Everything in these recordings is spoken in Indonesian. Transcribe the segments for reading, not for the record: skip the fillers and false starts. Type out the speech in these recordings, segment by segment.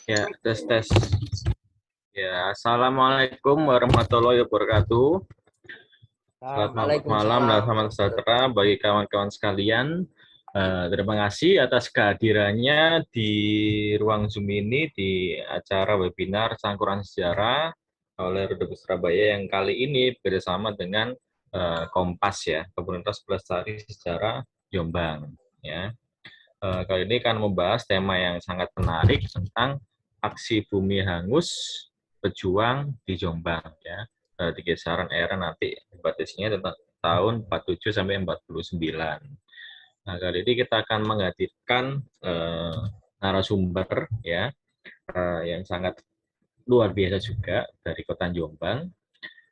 Ya, tes tes. Ya, assalamualaikum warahmatullahi wabarakatuh. Selamat malam dan Waalaikumsalam selamat warahmatullahi sejahtera bagi kawan-kawan sekalian. Terima kasih atas kehadirannya di ruang Zoom ini di acara webinar Sangkuran Sejarah oleh Rudolf Surabaya yang kali ini bersama dengan Kompas ya, Komunitas Pelestari Sejarah Jombang. Ya, kali ini akan membahas tema yang sangat menarik tentang aksi bumi hangus pejuang di Jombang ya. Di kisaran era nanti batasnya tentang tahun 47 sampai 49. Nah, kali ini kita akan menghadirkan narasumber ya yang sangat luar biasa juga dari Kota Jombang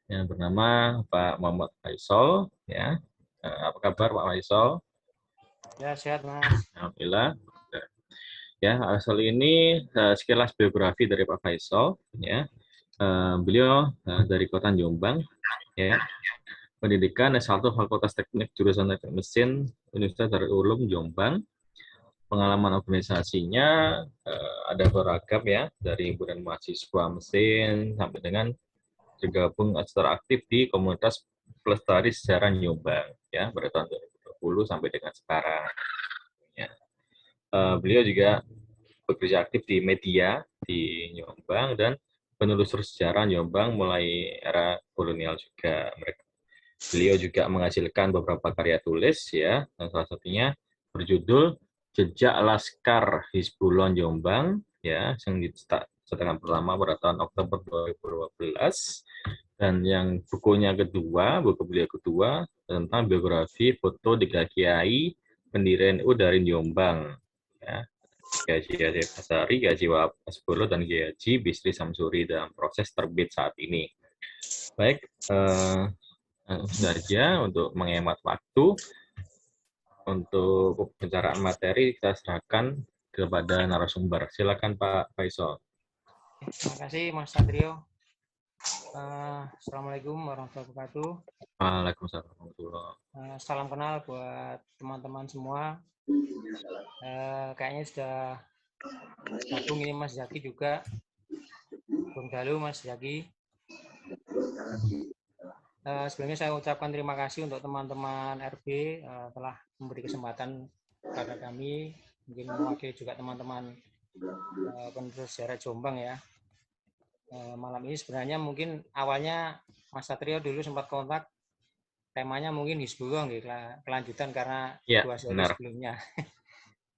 yang bernama Pak Muhammad Faisal ya. Apa kabar Pak Faisal? Ya, sehat Mas. Alhamdulillah. Ya, asal ini sekilas biografi dari Pak Faisal ya. Beliau dari Kota Jombang ya. Pendidikan S1 Fakultas Teknik jurusan Teknik Mesin Universitas Darul Ulum Jombang. Pengalaman organisasinya ada beragam ya, dari himpunan mahasiswa mesin sampai dengan bergabung secara aktif di komunitas pelestari sejarah Jombang ya pada tahun 2020 sampai dengan sekarang. Ya. Beliau juga bekerja aktif di media di Jombang dan penelusur sejarah Jombang mulai era kolonial juga. Beliau juga menghasilkan beberapa karya tulis ya, dan salah satunya berjudul Jejak Laskar Hizbullah Jombang ya, yang dicetak setengah pertama pada tahun Oktober 2012, dan yang bukunya kedua, buku beliau kedua tentang biografi foto tiga kiai pendiri NU dari Jombang ya. Kiai Haji Asari, Kiai Haji Wahab Hasbullah, dan Kiai Haji Bisri Samsuri dalam proses terbit saat ini. Baik, saja untuk menghemat waktu, untuk pembicaraan materi kita serahkan kepada narasumber. Silakan Pak Faisal. Terima kasih Mas Satrio. Assalamualaikum warahmatullahi wabarakatuh. Waalaikumsalam warahmatullahi. Salam kenal buat teman-teman semua. Kayaknya sudah gabung ini Mas Zaki juga. Bung Dalu, Mas Zaki. Sebelumnya saya ucapkan terima kasih untuk teman-teman RB telah memberi kesempatan kepada kami, mungkin mewakili juga teman-teman penerus sejarah Jombang ya. Malam ini sebenarnya mungkin awalnya Mas Satrio dulu sempat kontak, temanya mungkin Hizbullah gitu, kelanjutan karena Ya, dua seri benar. sebelumnya.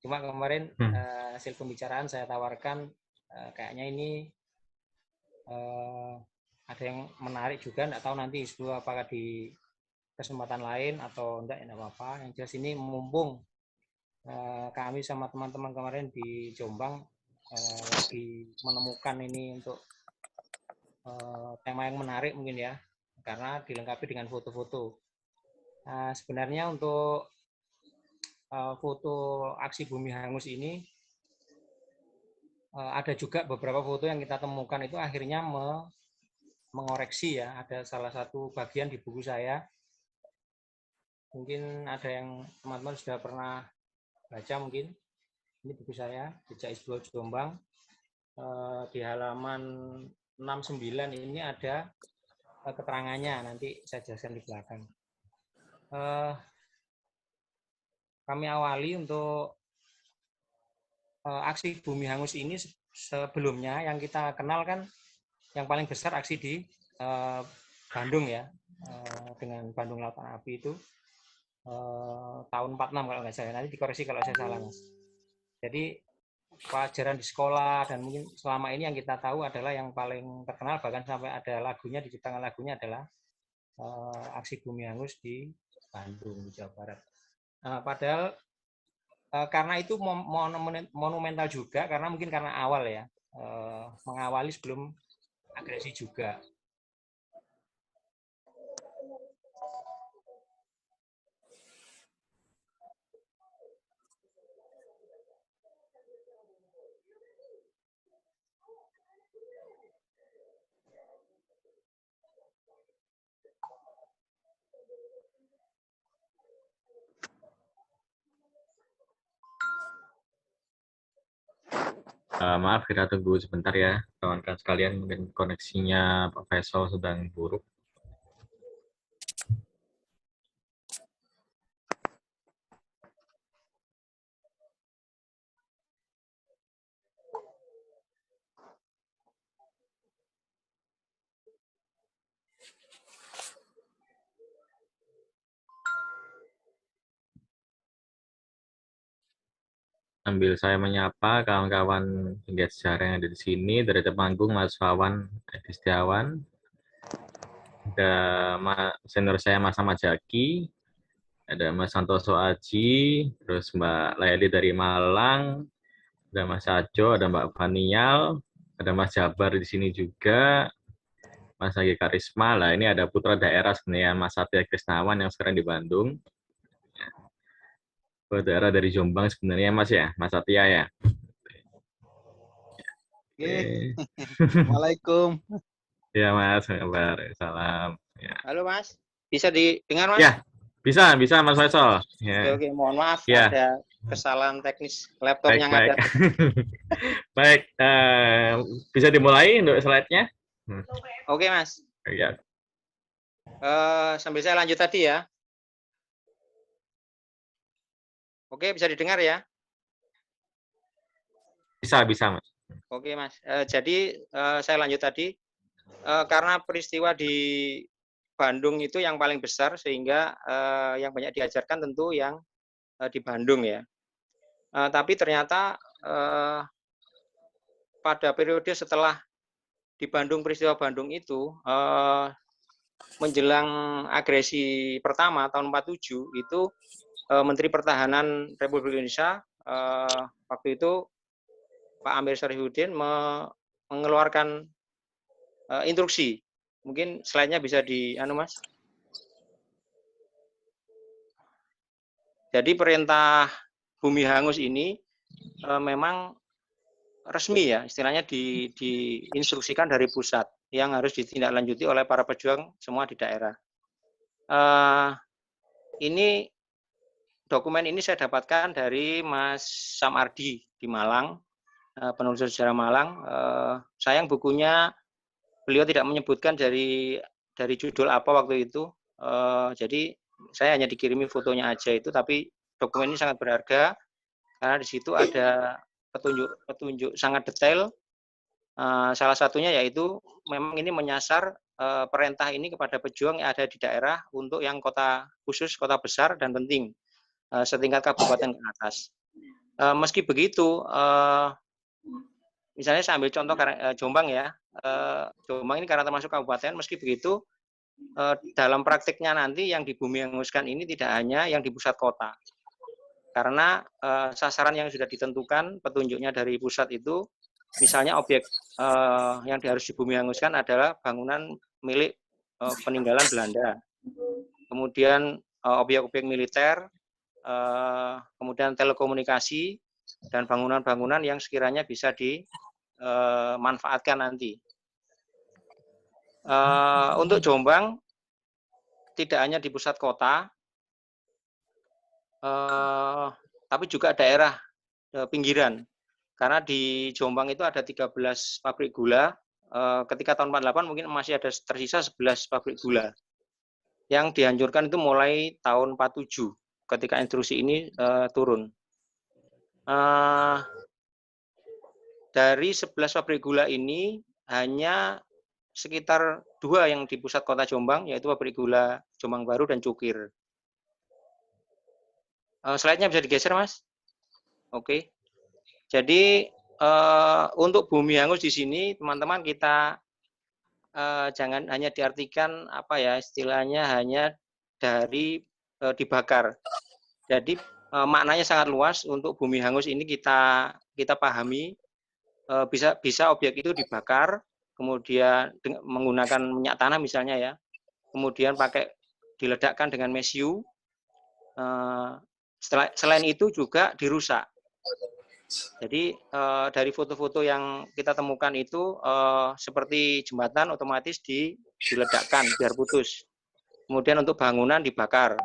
Cuma kemarin hasil pembicaraan saya tawarkan kayaknya ini ada yang menarik juga, nggak tahu nanti Hizbullah apakah di kesempatan lain atau enggak, ya apa-apa. Yang jelas ini mumpung kami sama teman-teman kemarin di Jombang lagi menemukan ini untuk tema yang menarik mungkin ya, karena dilengkapi dengan foto-foto. Sebenarnya untuk foto aksi bumi hangus ini ada juga beberapa foto yang kita temukan itu akhirnya mengoreksi ya. Ada salah satu bagian di buku saya, mungkin ada yang teman-teman sudah pernah baca mungkin. Ini buku saya, Jejak Hizbullah Jombang. Di halaman 69 ini ada keterangannya, nanti saya jelaskan di belakang. Kami awali untuk aksi bumi hangus ini sebelumnya yang kita kenal kan yang paling besar aksi di Bandung ya, dengan Bandung Lautan Api itu tahun 46 kalau nggak salah, nanti dikoreksi kalau saya salah Mas. Jadi pelajaran di sekolah dan mungkin selama ini yang kita tahu adalah yang paling terkenal, bahkan sampai ada lagunya, diciptakan lagunya adalah aksi bumi hangus di Bandung, Jawa Barat. Padahal karena itu monumental juga, karena mungkin karena awal ya, mengawali sebelum agresi juga. Maaf, kita tunggu sebentar ya, kawan-kawan sekalian. Mungkin koneksinya Pak Faisal sedang buruk. Sambil saya menyapa kawan-kawan penggiat sejarah yang ada di sini, dari Temanggung, Mas Wawan Edi Setiawan, ada senior saya Mas Ahmad Jaki, ada Mas Santoso Aji, terus Mbak Laili dari Malang, ada Mas Ajo, ada Mbak Fanial, ada Mas Jabar di sini juga, Mas Agi Karisma. Lah ini ada putra daerah sebenarnya Mas Satya Krisnawan yang sekarang di Bandung. Daerah dari Jombang sebenarnya Mas ya, Mas Satya ya. Oke. Assalamualaikum. Ya Mas, kabar. Salam. Ya. Halo Mas, bisa didengar Mas? Ya, bisa Mas Faisal. Ya. Oke, mohon maaf Ya. ada kesalahan teknis laptopnya Baik. ada. Baik, bisa dimulai untuk slide-nya? Oke Mas. Ya. Sambil saya lanjut tadi ya. Oke, bisa didengar ya? Bisa Mas. Oke Mas. Jadi saya lanjut tadi. Karena peristiwa di Bandung itu yang paling besar sehingga yang banyak diajarkan tentu yang di Bandung ya. Tapi ternyata pada periode setelah di Bandung, peristiwa Bandung itu menjelang agresi pertama tahun 47 itu Menteri Pertahanan Republik Indonesia waktu itu Pak Amir Syarifuddin mengeluarkan instruksi. Mungkin slide-nya bisa Mas. Jadi perintah bumi hangus ini memang resmi ya, istilahnya diinstruksikan dari pusat yang harus ditindaklanjuti oleh para pejuang semua di daerah. Ini dokumen ini saya dapatkan dari Mas Samardi di Malang, penelusur sejarah Malang. Sayang bukunya beliau tidak menyebutkan dari judul apa waktu itu. Jadi saya hanya dikirimi fotonya aja itu, tapi dokumen ini sangat berharga karena di situ ada petunjuk sangat detail. Salah satunya yaitu memang ini menyasar perintah ini kepada pejuang yang ada di daerah untuk yang kota khusus, kota besar dan penting setingkat kabupaten ke atas. Meski begitu, misalnya saya ambil contoh Jombang ya, Jombang ini karena termasuk kabupaten, meski begitu dalam praktiknya nanti yang di bumi hanguskan ini tidak hanya yang di pusat kota, karena sasaran yang sudah ditentukan petunjuknya dari pusat itu, misalnya objek yang harus di bumi hanguskan adalah bangunan milik peninggalan Belanda, kemudian objek-objek militer, kemudian telekomunikasi, dan bangunan-bangunan yang sekiranya bisa dimanfaatkan nanti. Untuk Jombang, tidak hanya di pusat kota, tapi juga daerah pinggiran. Karena di Jombang itu ada 13 pabrik gula, ketika tahun 48 mungkin masih ada tersisa 11 pabrik gula. Yang dihancurkan itu mulai tahun 47, ketika instruksi ini turun. Dari 11 pabrik gula ini, hanya sekitar 2 yang di pusat kota Jombang, yaitu pabrik gula Jombang Baru dan Cukir. Slide-nya bisa digeser, Mas? Oke. Jadi, untuk bumi hangus di sini, teman-teman, kita jangan hanya diartikan apa ya istilahnya hanya dari dibakar. Jadi maknanya sangat luas. Untuk bumi hangus ini kita pahami bisa objek itu dibakar, kemudian menggunakan minyak tanah misalnya ya, kemudian diledakkan dengan mesiu. Selain itu juga dirusak. Jadi dari foto-foto yang kita temukan itu seperti jembatan otomatis diledakkan biar putus. Kemudian untuk bangunan dibakar.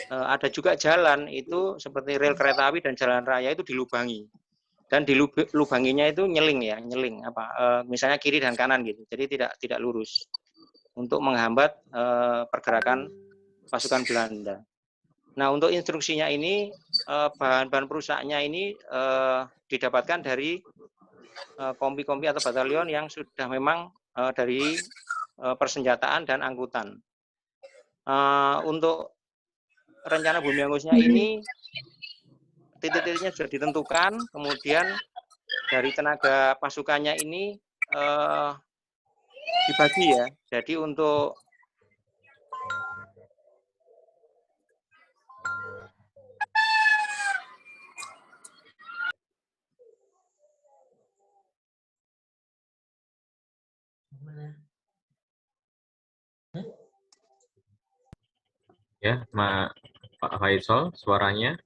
Ada juga jalan itu seperti rel kereta api dan jalan raya itu dilubangi. dan dilubanginya itu nyeling ya, nyeling misalnya kiri dan kanan gitu. Jadi tidak lurus untuk menghambat pergerakan pasukan Belanda. Nah, untuk instruksinya ini bahan-bahan perusaknya ini didapatkan dari kompi-kompi atau batalion yang sudah memang dari persenjataan dan angkutan. Untuk rencana bumi hangusnya ini titik-titiknya sudah ditentukan, kemudian dari tenaga pasukannya ini dibagi ya. Jadi untuk Ya, Pak Faisal, suaranya.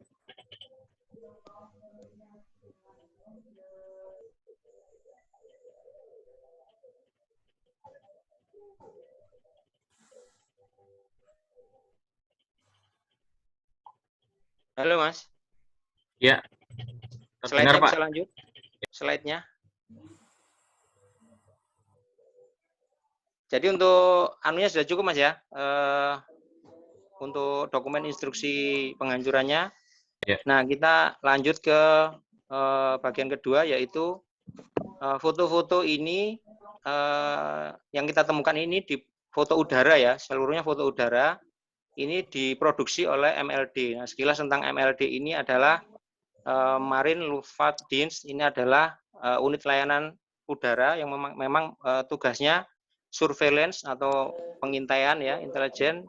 halo Mas. Ya. Slide-nya Pak. bisa lanjut. Slide-nya. Jadi untuk anunya sudah cukup Mas ya. Untuk dokumen instruksi penghancurannya. Ya. Nah, kita lanjut ke bagian kedua, yaitu foto-foto ini yang kita temukan ini di foto udara ya, seluruhnya foto udara. Ini diproduksi oleh MLD. Nah, sekilas tentang MLD ini adalah Marine Luftfahrtdienst. Ini adalah unit layanan udara yang memang tugasnya surveillance atau pengintaian ya, intelijen.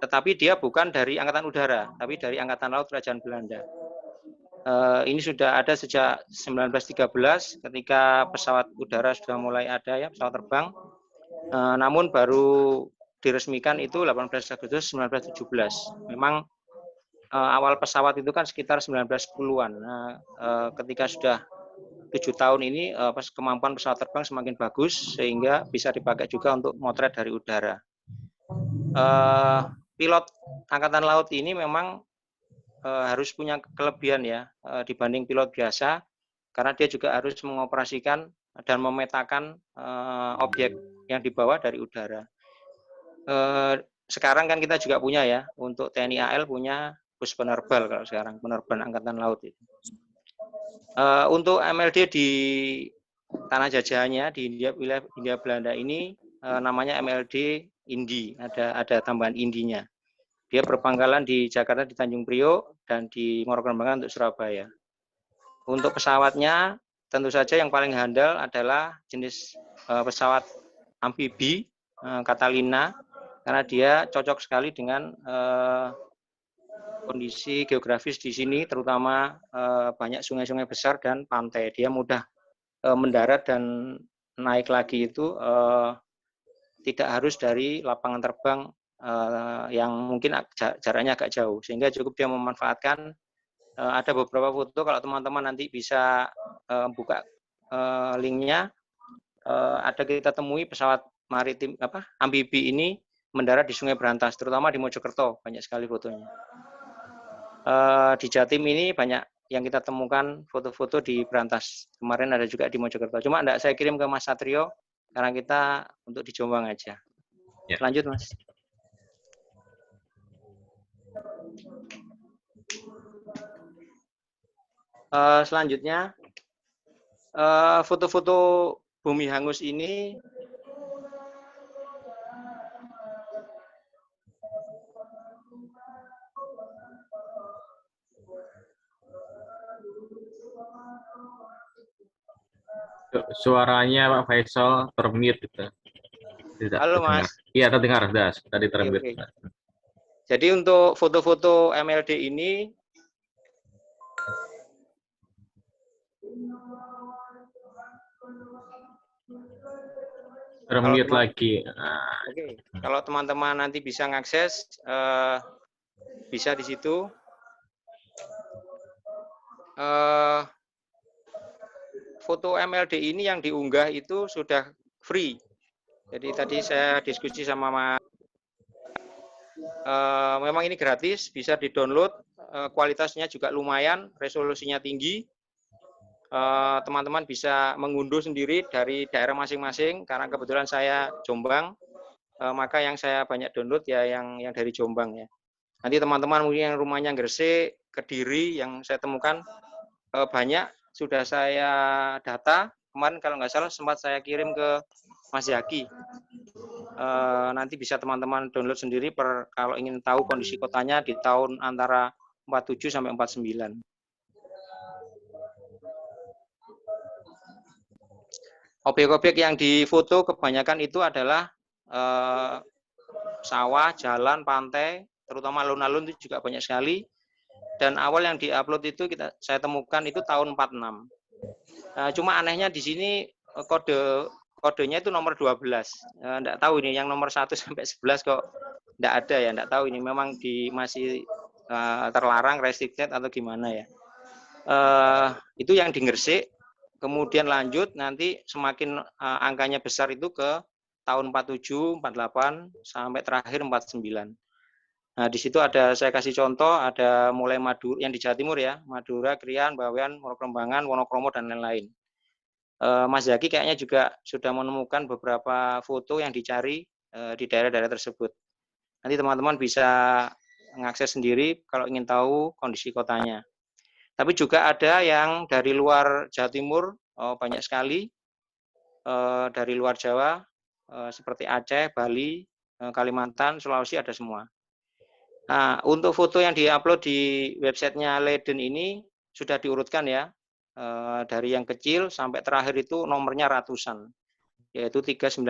Tetapi dia bukan dari Angkatan Udara, tapi dari Angkatan Laut Kerajaan Belanda. Ini sudah ada sejak 1913 ketika pesawat udara sudah mulai ada ya, pesawat terbang. Namun baru diresmikan itu 18 Agustus 1917. Memang awal pesawat itu kan sekitar 1910-an. Nah, ketika sudah 7 tahun ini kemampuan pesawat terbang semakin bagus sehingga bisa dipakai juga untuk motret dari udara. Pilot Angkatan Laut ini memang harus punya kelebihan ya dibanding pilot biasa karena dia juga harus mengoperasikan dan memetakan objek yang dibawa dari udara. Sekarang kan kita juga punya ya, untuk TNI AL punya bus penerbal kalau sekarang, penerbal Angkatan Laut itu. Untuk MLD di tanah jajahannya di wilayah Hindia Belanda ini namanya MLD Indi, ada tambahan indinya. Dia berpangkalan di Jakarta di Tanjung Priok dan di Muara Kembangan untuk Surabaya. Untuk pesawatnya tentu saja yang paling handal adalah jenis pesawat amfibi Catalina, karena dia cocok sekali dengan kondisi geografis di sini, terutama banyak sungai-sungai besar dan pantai. Dia mudah mendarat dan naik lagi itu tidak harus dari lapangan terbang yang mungkin jaraknya agak jauh, sehingga cukup dia memanfaatkan. Ada beberapa foto, kalau teman-teman nanti bisa buka linknya, ada kita temui pesawat maritim amfibi ini mendarat di Sungai Berantas, terutama di Mojokerto, banyak sekali fotonya. Di Jatim ini banyak yang kita temukan foto-foto di Berantas. Kemarin ada juga di Mojokerto. Cuma enggak saya kirim ke Mas Satrio karena kita untuk di Jombang aja. Ya. Lanjut, Mas. Selanjutnya, foto-foto bumi hangus ini suaranya Pak Faisal termute gitu. Tidak. Halo terdengar. Mas. Iya terdengar, das. Tadi termute. Okay. Jadi untuk foto-foto MLD ini termute lagi. Oke. Kalau teman-teman nanti bisa mengakses, bisa di situ. Foto MLD ini yang diunggah itu sudah free. Jadi tadi saya diskusi sama Mas. Memang ini gratis, bisa di-download, kualitasnya juga lumayan, resolusinya tinggi. teman-teman bisa mengunduh sendiri dari daerah masing-masing. Karena kebetulan saya Jombang, maka yang saya banyak download ya yang dari Jombang ya. Nanti teman-teman mungkin yang rumahnya Gresik, Kediri yang saya temukan banyak sudah saya data. Kemarin kalau nggak salah sempat saya kirim ke Mas Yaki. Nanti bisa teman-teman download sendiri kalau ingin tahu kondisi kotanya di tahun antara 47 sampai 49. Objek-objek yang difoto kebanyakan itu adalah sawah, jalan, pantai, terutama alun-alun itu juga banyak sekali. Dan awal yang diupload itu saya temukan itu tahun 46. Cuma anehnya di sini kodenya itu nomor 12. Enggak tahu ini yang nomor 1 sampai 11 kok enggak ada ya, enggak tahu ini memang masih terlarang, restricted atau gimana ya. Itu yang di Gresik, kemudian lanjut nanti semakin angkanya besar itu ke tahun 47, 48 sampai terakhir 49. Nah, di situ saya kasih contoh, ada mulai Madura yang di Jawa Timur ya, Madura, Krian, Bawean, Monokrobangan, Wonokromo dan lain-lain. Mas Zaki kayaknya juga sudah menemukan beberapa foto yang dicari di daerah-daerah tersebut. Nanti teman-teman bisa mengakses sendiri kalau ingin tahu kondisi kotanya. Tapi juga ada yang dari luar Jawa Timur, banyak sekali. Dari luar Jawa, seperti Aceh, Bali, Kalimantan, Sulawesi ada semua. Nah, untuk foto yang diupload di websitenya Leiden ini sudah diurutkan ya, dari yang kecil sampai terakhir itu nomornya ratusan, yaitu 395.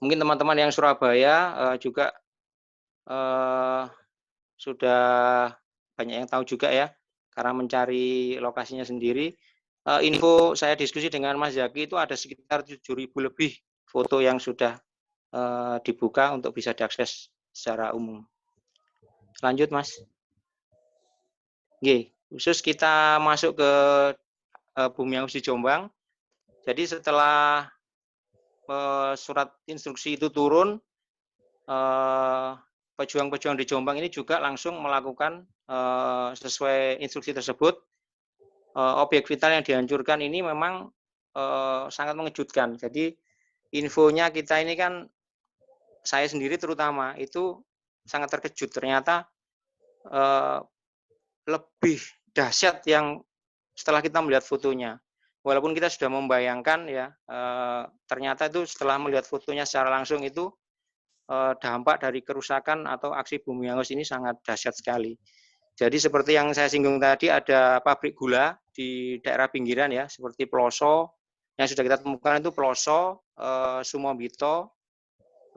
Mungkin teman-teman yang Surabaya juga sudah banyak yang tahu juga ya, karena mencari lokasinya sendiri. Info saya diskusi dengan Mas Zaki itu ada sekitar 7.000 lebih foto yang sudah dibuka untuk bisa diakses secara umum. Lanjut, Mas. Oke, khusus kita masuk ke Bumi Angus di Jombang. Jadi setelah surat instruksi itu turun, pejuang-pejuang di Jombang ini juga langsung melakukan sesuai instruksi tersebut. Objek vital yang dihancurkan ini memang sangat mengejutkan. Jadi infonya kita ini kan, saya sendiri terutama itu sangat terkejut, ternyata lebih dahsyat yang setelah kita melihat fotonya. Walaupun kita sudah membayangkan ya, ternyata itu setelah melihat fotonya secara langsung itu dampak dari kerusakan atau aksi Bumi Angus ini sangat dahsyat sekali. Jadi seperti yang saya singgung tadi, ada pabrik gula di daerah pinggiran ya, seperti Peloso, yang sudah kita temukan itu Peloso, Sumombito,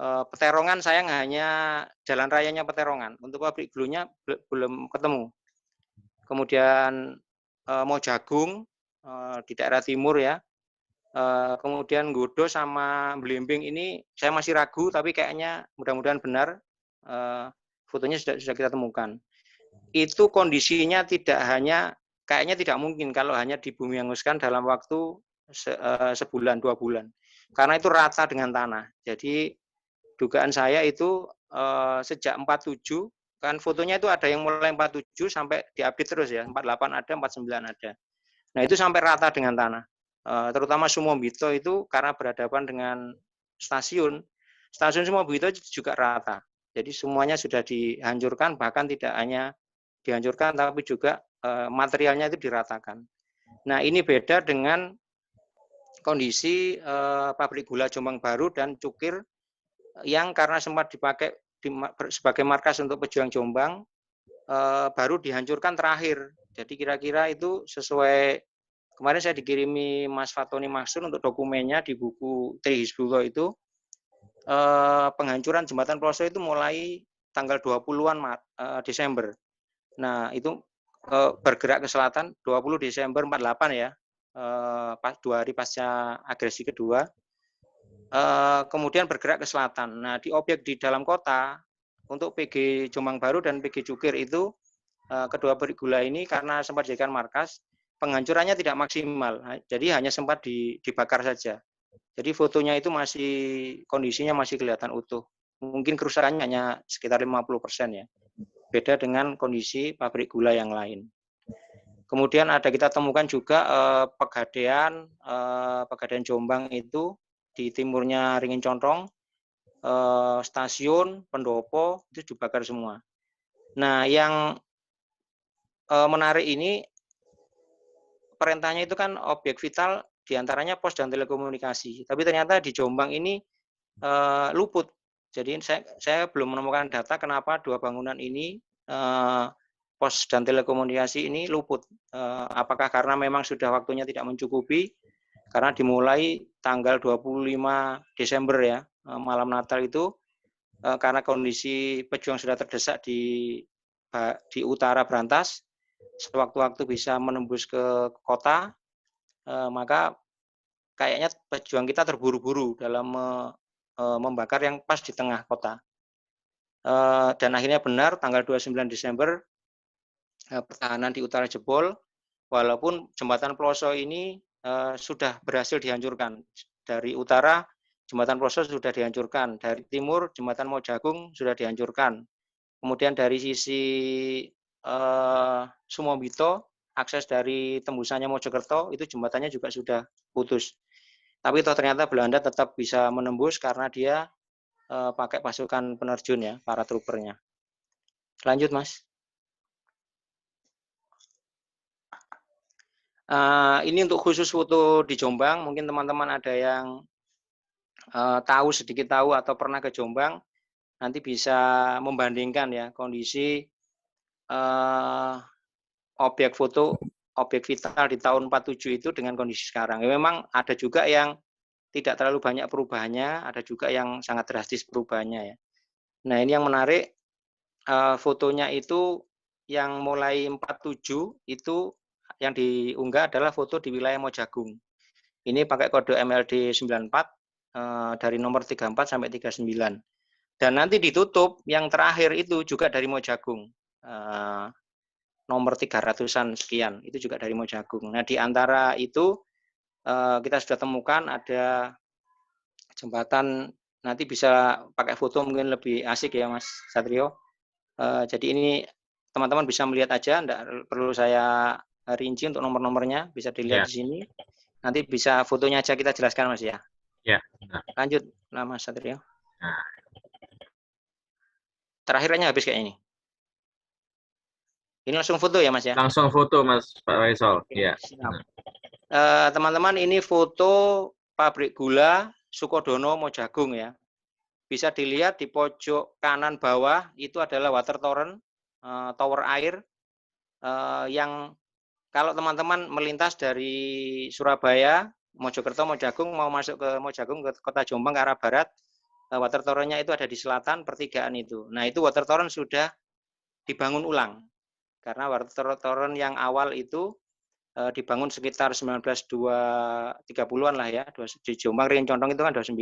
Peterongan sayang hanya jalan rayanya Peterongan, untuk pabrik gulunya belum ketemu. Kemudian Mojagung di daerah timur ya, kemudian Godo sama Belimbing ini saya masih ragu, tapi kayaknya mudah-mudahan benar, fotonya sudah kita temukan. Itu kondisinya kayaknya tidak mungkin kalau hanya di Bumi Anguskan dalam waktu sebulan 2 bulan, karena itu rata dengan tanah. Jadi dugaan saya itu sejak 47, kan fotonya itu ada yang mulai 47 sampai diupdate terus ya, 48 ada, 49 ada. Nah itu sampai rata dengan tanah. Terutama Sumombito itu karena berhadapan dengan stasiun Sumombito juga rata. Jadi semuanya sudah dihancurkan, bahkan tidak hanya dihancurkan tapi juga materialnya itu diratakan. Nah ini beda dengan kondisi pabrik gula Jombang Baru dan Cukir yang karena sempat dipakai sebagai markas untuk pejuang Jombang, baru dihancurkan terakhir. Jadi kira-kira itu sesuai, kemarin saya dikirimi Mas Fatoni Maksud untuk dokumennya di buku Tri Hizbullah itu, penghancuran jembatan Peloso itu mulai tanggal 20-an Desember. Nah itu bergerak ke selatan 20 Desember 48 ya, 2 hari pasca agresi kedua. Kemudian bergerak ke selatan. Nah, di objek di dalam kota, untuk PG Jombang Baru dan PG Cukir itu, kedua pabrik gula ini karena sempat dijadikan markas, penghancurannya tidak maksimal. Jadi hanya sempat dibakar saja. Jadi fotonya itu kondisinya masih kelihatan utuh. Mungkin kerusakannya hanya sekitar 50% ya. Beda dengan kondisi pabrik gula yang lain. Kemudian kita temukan juga Pegadaian Jombang itu di timurnya Ringin Condong, stasiun, pendopo itu dibakar semua. Nah, yang menarik ini perintahnya itu kan objek vital diantaranya pos dan telekomunikasi. Tapi ternyata di Jombang ini luput. Jadi saya belum menemukan data kenapa 2 bangunan ini pos dan telekomunikasi ini luput. Apakah karena memang sudah waktunya tidak mencukupi? Karena dimulai tanggal 25 Desember ya, malam Natal itu, karena kondisi pejuang sudah terdesak di utara Brantas, sewaktu-waktu bisa menembus ke kota, maka kayaknya pejuang kita terburu-buru dalam membakar yang pas di tengah kota. Dan akhirnya benar, tanggal 29 Desember, pertahanan di utara jebol, walaupun jembatan Ploso ini sudah berhasil dihancurkan. Dari utara, jembatan Ploso sudah dihancurkan. Dari timur, jembatan Mojagung sudah dihancurkan. Kemudian dari sisi Sumombito, akses dari tembusannya Mojokerto, itu jembatannya juga sudah putus. Tapi toh ternyata Belanda tetap bisa menembus karena dia pakai pasukan penerjun ya, para troopernya. Lanjut, Mas. Ini untuk khusus foto di Jombang, mungkin teman-teman ada yang sedikit tahu atau pernah ke Jombang, nanti bisa membandingkan ya kondisi objek vital di tahun 47 itu dengan kondisi sekarang. Ya, memang ada juga yang tidak terlalu banyak perubahannya, ada juga yang sangat drastis perubahannya ya. Nah, ini yang menarik, fotonya itu yang mulai 47 itu yang diunggah adalah foto di wilayah Mojagung. Ini pakai kode MLD 94 dari nomor 34 sampai 39. Dan nanti ditutup yang terakhir itu juga dari Mojagung. Nomor 300-an sekian, itu juga dari Mojagung. Nah, di antara itu kita sudah temukan ada jembatan, nanti bisa pakai foto mungkin lebih asik ya Mas Satrio. Jadi ini teman-teman bisa melihat aja, enggak perlu saya rinci untuk nomor-nomornya, bisa dilihat di sini. Nanti bisa fotonya aja kita jelaskan Mas ya. Ya. Lanjut lah Mas Satrio. Nah. Terakhirnya habis kayak ini. Ini langsung foto ya Mas ya? Langsung foto Mas Pak Faisal. Ya. Teman-teman ini foto pabrik gula Sukodono Mojagung ya. Bisa dilihat di pojok kanan bawah itu adalah water torrent, tower air yang kalau teman-teman melintas dari Surabaya, Mojokerto, Mojagung, mau masuk ke Mojagung, ke kota Jombang ke arah barat, water torrent-nya itu ada di selatan, pertigaan itu. Nah, itu water torrent sudah dibangun ulang. Karena water torrent yang awal itu dibangun sekitar 1930-an lah ya, di Jombang, Ringin Condong itu kan 29.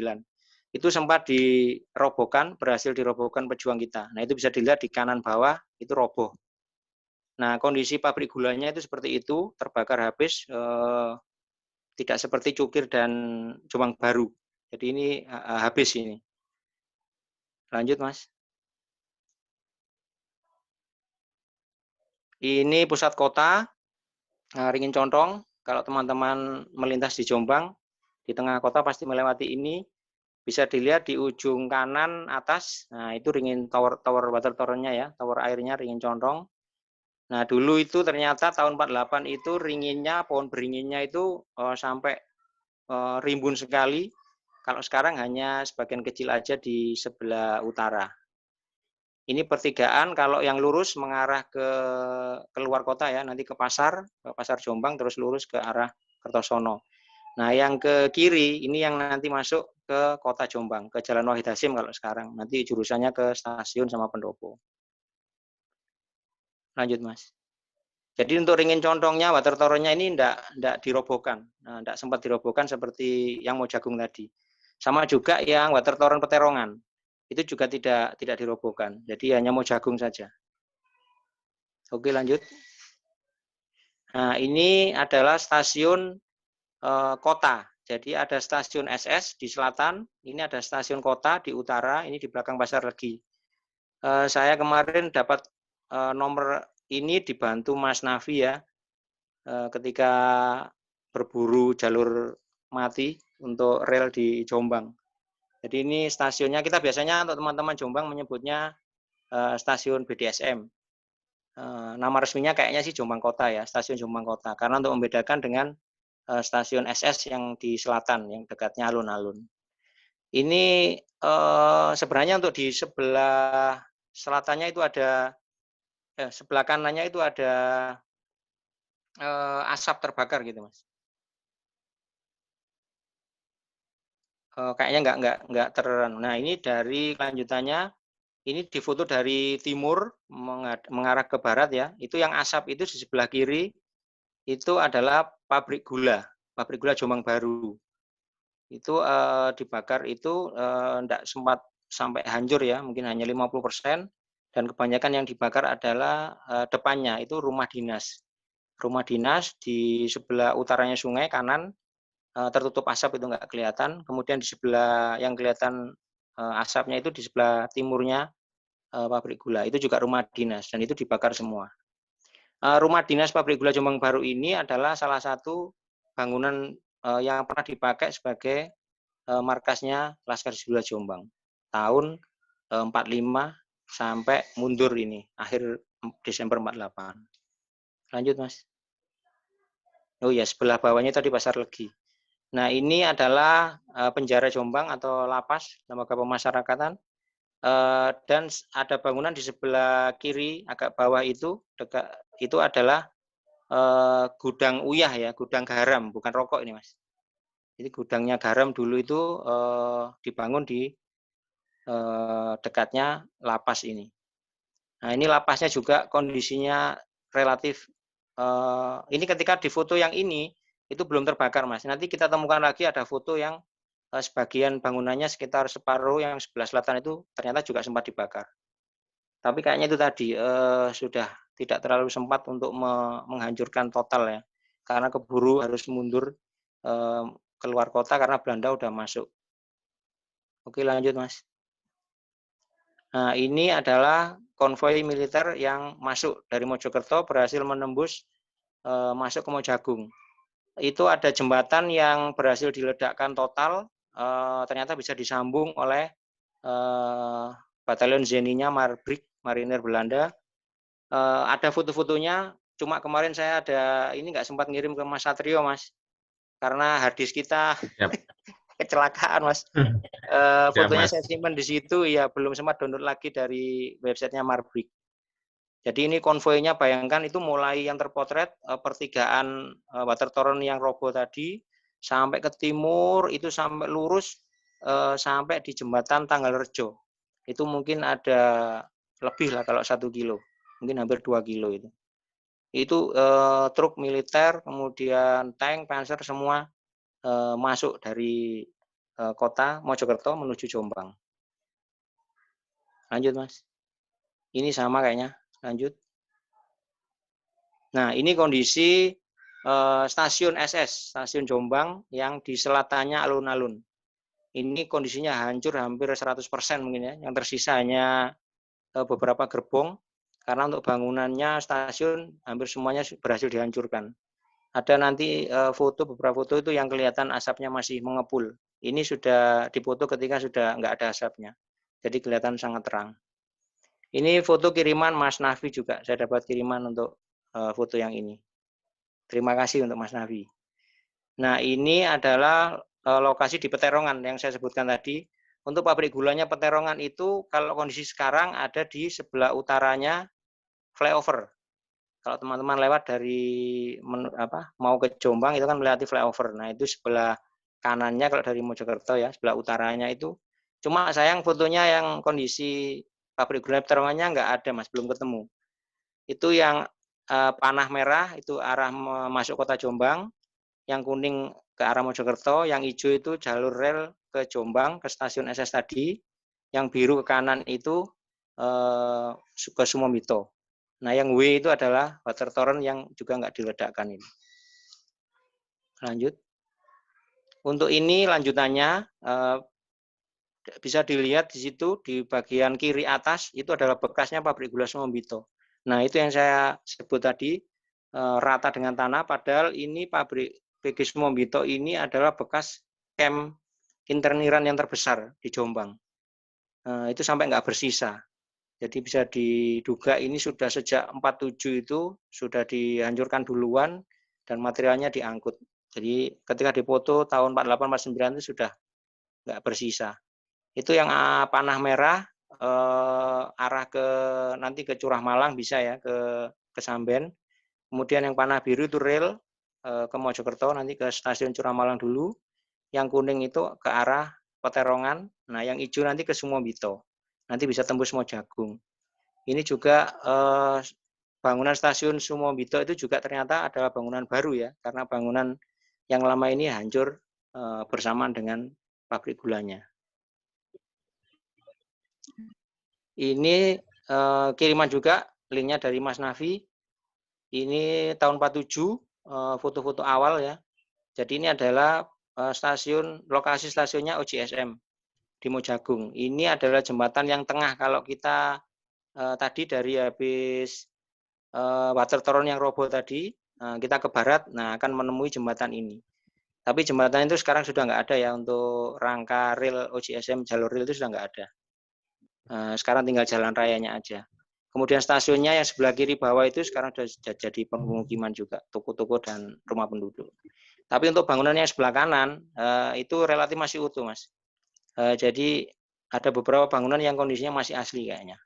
Itu sempat dirobohkan, berhasil dirobohkan pejuang kita. Nah, itu bisa dilihat di kanan bawah, itu roboh. Nah, kondisi pabrik gulanya itu seperti itu, terbakar habis, tidak seperti Cukir dan Jombang Baru. Jadi ini habis ini. Lanjut, Mas. Ini pusat kota, Ringin Condong. Kalau teman-teman melintas di Jombang, di tengah kota pasti melewati ini. Bisa dilihat di ujung kanan atas, nah itu Ringin tower water torrent-nya ya, tower airnya Ringin Condong. Nah, dulu itu ternyata tahun 48 itu ringinnya, pohon beringinnya itu sampai rimbun sekali. Kalau sekarang hanya sebagian kecil aja di sebelah utara. Ini pertigaan, kalau yang lurus mengarah ke keluar kota ya, nanti ke pasar Jombang, terus lurus ke arah Kertosono. Nah, yang ke kiri, ini yang nanti masuk ke kota Jombang, ke Jalan Wahid Hasim kalau sekarang. Nanti jurusannya ke stasiun sama pendopo. Lanjut, Mas. Jadi untuk Ringin Condongnya, water torrent-nya ini enggak dirobohkan. Nah, enggak sempat dirobohkan seperti yang Mojagung tadi. Sama juga yang water torrent Peterongan. Itu juga tidak dirobohkan. Jadi hanya Mojagung saja. Oke, lanjut. Nah, ini adalah stasiun kota. Jadi ada stasiun SS di selatan, ini ada stasiun kota di utara, ini di belakang Pasar Legi. Saya kemarin dapat nomor ini dibantu Mas Navi ya. ketika berburu jalur mati untuk rel di Jombang. Jadi ini stasiunnya, kita biasanya untuk teman-teman Jombang menyebutnya stasiun BDSM. Nama resminya kayaknya sih Jombang Kota ya, stasiun Jombang Kota. Karena untuk membedakan dengan stasiun SS yang di selatan, yang dekatnya alun-alun. Ini sebenarnya untuk di sebelah selatannya itu ada, sebelah kanannya itu ada asap terbakar gitu, Mas. Kayaknya nggak terang. Nah, ini dari lanjutannya, ini difoto dari timur mengarah ke barat ya. Itu yang asap itu di sebelah kiri itu adalah pabrik gula Jombang Baru. Itu dibakar itu enggak sempat sampai hancur ya, mungkin hanya 50%, dan kebanyakan yang dibakar adalah depannya itu rumah dinas. Rumah dinas di sebelah utaranya sungai kanan tertutup asap itu nggak kelihatan. Kemudian di sebelah yang kelihatan asapnya itu di sebelah timurnya pabrik gula. Itu juga rumah dinas dan itu dibakar semua. Rumah dinas pabrik gula Jombang Baru ini adalah salah satu bangunan yang pernah dipakai sebagai markasnya Laskar Zula Jombang tahun 45 sampai mundur ini akhir Desember 48. Lanjut, Mas. Oh ya, sebelah bawahnya tadi Pasar Legi. Nah, ini adalah penjara Jombang atau lapas lembaga pemasyarakatan, dan ada bangunan di sebelah kiri agak bawah itu adalah gudang uyah ya, gudang garam, bukan rokok ini, Mas. Jadi gudangnya garam dulu itu dibangun di dekatnya lapas ini. Nah, ini lapasnya juga kondisinya relatif, ini ketika di foto yang ini itu belum terbakar, Mas. Nanti kita temukan lagi ada foto yang sebagian bangunannya sekitar separuh yang sebelah selatan itu ternyata juga sempat dibakar. Tapi kayaknya itu tadi sudah tidak terlalu sempat untuk menghancurkan total ya, karena keburu harus mundur keluar kota karena Belanda udah masuk. Oke, lanjut, Mas. Nah, ini adalah konvoi militer yang masuk dari Mojokerto, berhasil menembus masuk ke Mojagung. Itu ada jembatan yang berhasil diledakkan total, ternyata bisa disambung oleh batalion Zeninya Marbrik, marinir Belanda. Ada foto-fotonya, cuma kemarin saya ada ini nggak sempat ngirim ke Mas Satrio, Mas, karena harddisk kita kecelakaan, Mas. Fotonya Mas, saya simpan di situ, ya belum sempat download lagi dari websitenya Marbrik. Jadi ini konvoinya, bayangkan itu mulai yang terpotret pertigaan Watertoren yang roboh tadi sampai ke timur itu sampai lurus sampai di jembatan Tanggalrejo. Itu mungkin ada lebih lah kalau 1 kilo, mungkin hampir 2 kilo itu. Itu truk militer, kemudian tank, panser semua masuk dari kota Mojokerto menuju Jombang. Lanjut, Mas. Ini sama kayaknya. Lanjut. Nah, ini kondisi stasiun SS, stasiun Jombang yang di selatannya alun-alun. Ini kondisinya hancur hampir 100% mungkin ya. Yang tersisa hanya beberapa gerbong, karena untuk bangunannya stasiun hampir semuanya berhasil dihancurkan. Ada nanti beberapa foto itu yang kelihatan asapnya masih mengepul. Ini sudah dipoto ketika sudah nggak ada asapnya. Jadi kelihatan sangat terang. Ini foto kiriman Mas Nafi juga. Saya dapat kiriman untuk foto yang ini. Terima kasih untuk Mas Nafi. Nah, ini adalah lokasi di Peterongan yang saya sebutkan tadi. Untuk pabrik gulanya Peterongan itu kalau kondisi sekarang ada di sebelah utaranya flyover. Kalau teman-teman lewat dari mau ke Jombang itu kan melewati flyover. Nah, itu sebelah kanannya kalau dari Mojokerto ya, sebelah utaranya itu. Cuma sayang fotonya yang kondisi pabrik gula Peterongannya nggak ada, Mas, belum ketemu. Itu yang panah merah itu arah masuk kota Jombang, yang kuning ke arah Mojokerto, yang hijau itu jalur rel ke Jombang, ke stasiun SS tadi, yang biru ke kanan itu ke Sumambito. Nah, yang W itu adalah Watertoren yang juga nggak diledakkan ini. Lanjut. Untuk ini lanjutannya bisa dilihat di situ di bagian kiri atas itu adalah bekasnya pabrik gula Sumambito. Nah, itu yang saya sebut tadi, rata dengan tanah, padahal ini pabrik PG Sumombito ini adalah bekas camp interniran yang terbesar di Jombang. Itu sampai nggak bersisa. Jadi bisa diduga ini sudah sejak 47 itu sudah dihancurkan duluan dan materialnya diangkut. Jadi ketika dipoto tahun 48-49 itu sudah nggak bersisa. Itu yang panah merah arah ke nanti ke Curah Malang bisa ya, ke Samben. Kemudian yang panah biru itu rel ke Mojokerto, nanti ke stasiun Curah Malang dulu. Yang kuning itu ke arah Peterongan. Nah, yang hijau nanti ke Sumombito. Nanti bisa tembus Mojagung. Ini juga bangunan stasiun Sumombito itu juga ternyata adalah bangunan baru ya, karena bangunan yang lama ini hancur bersamaan dengan pabrik gulanya. Ini kiriman juga linknya dari Mas Nafi. Ini tahun 47 foto-foto awal ya. Jadi ini adalah lokasi stasiunnya OJSM di Mojagung. Ini adalah jembatan yang tengah kalau kita tadi dari habis Watertoren yang roboh tadi, kita ke barat, nah akan menemui jembatan ini. Tapi jembatan itu sekarang sudah nggak ada ya untuk rangka rel OJSM, jalur rel itu sudah nggak ada. Sekarang tinggal jalan rayanya aja. Kemudian stasiunnya yang sebelah kiri bawah itu sekarang sudah jadi pemukiman juga, toko-toko dan rumah penduduk. Tapi untuk bangunan yang sebelah kanan itu relatif masih utuh, Mas. Jadi ada beberapa bangunan yang kondisinya masih asli kayaknya.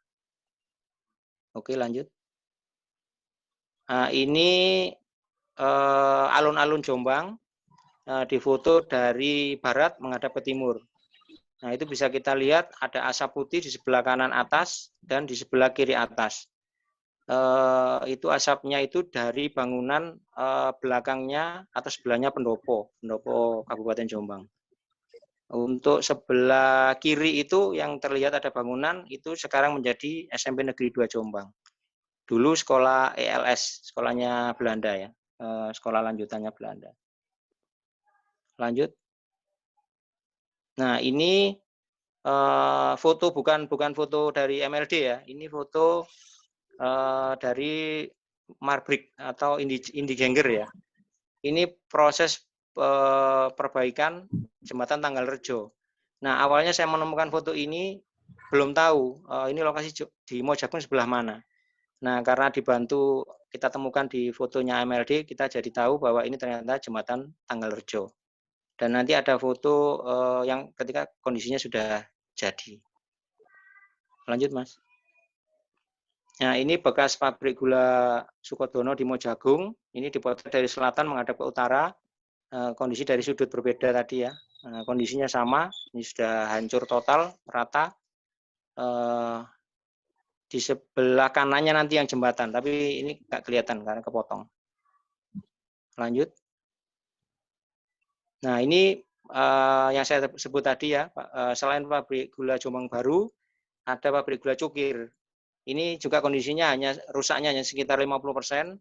Oke, lanjut. Ini alun-alun Jombang difoto dari barat menghadap ke timur. Nah, itu bisa kita lihat ada asap putih di sebelah kanan atas dan di sebelah kiri atas. Itu asapnya itu dari bangunan belakangnya atau sebelahnya pendopo Kabupaten Jombang. Untuk sebelah kiri itu yang terlihat ada bangunan itu sekarang menjadi SMP Negeri 2 Jombang. Dulu sekolah ELS, sekolahnya Belanda ya, sekolah lanjutannya Belanda. Lanjut. Nah, ini foto bukan foto dari MLD ya, ini foto dari Marbrik atau Indigenger ya. Ini proses perbaikan jembatan Tanggal Rejo. Nah, awalnya saya menemukan foto ini belum tahu ini lokasi di Mojagung sebelah mana. Nah, karena dibantu kita temukan di fotonya MLD, kita jadi tahu bahwa ini ternyata jembatan Tanggal Rejo. Dan nanti ada foto yang ketika kondisinya sudah jadi. Lanjut, Mas. Nah, ini bekas pabrik gula Sukodono di Mojagung. Ini dipotret dari selatan menghadap ke utara. Kondisi dari sudut berbeda tadi ya. Kondisinya sama. Ini sudah hancur total, rata. Di sebelah kanannya nanti yang jembatan, tapi ini nggak kelihatan karena kepotong. Lanjut. Nah, ini yang saya sebut tadi ya, selain pabrik gula Jombang Baru, ada pabrik gula Cukir. Ini juga kondisinya rusaknya hanya sekitar 50%,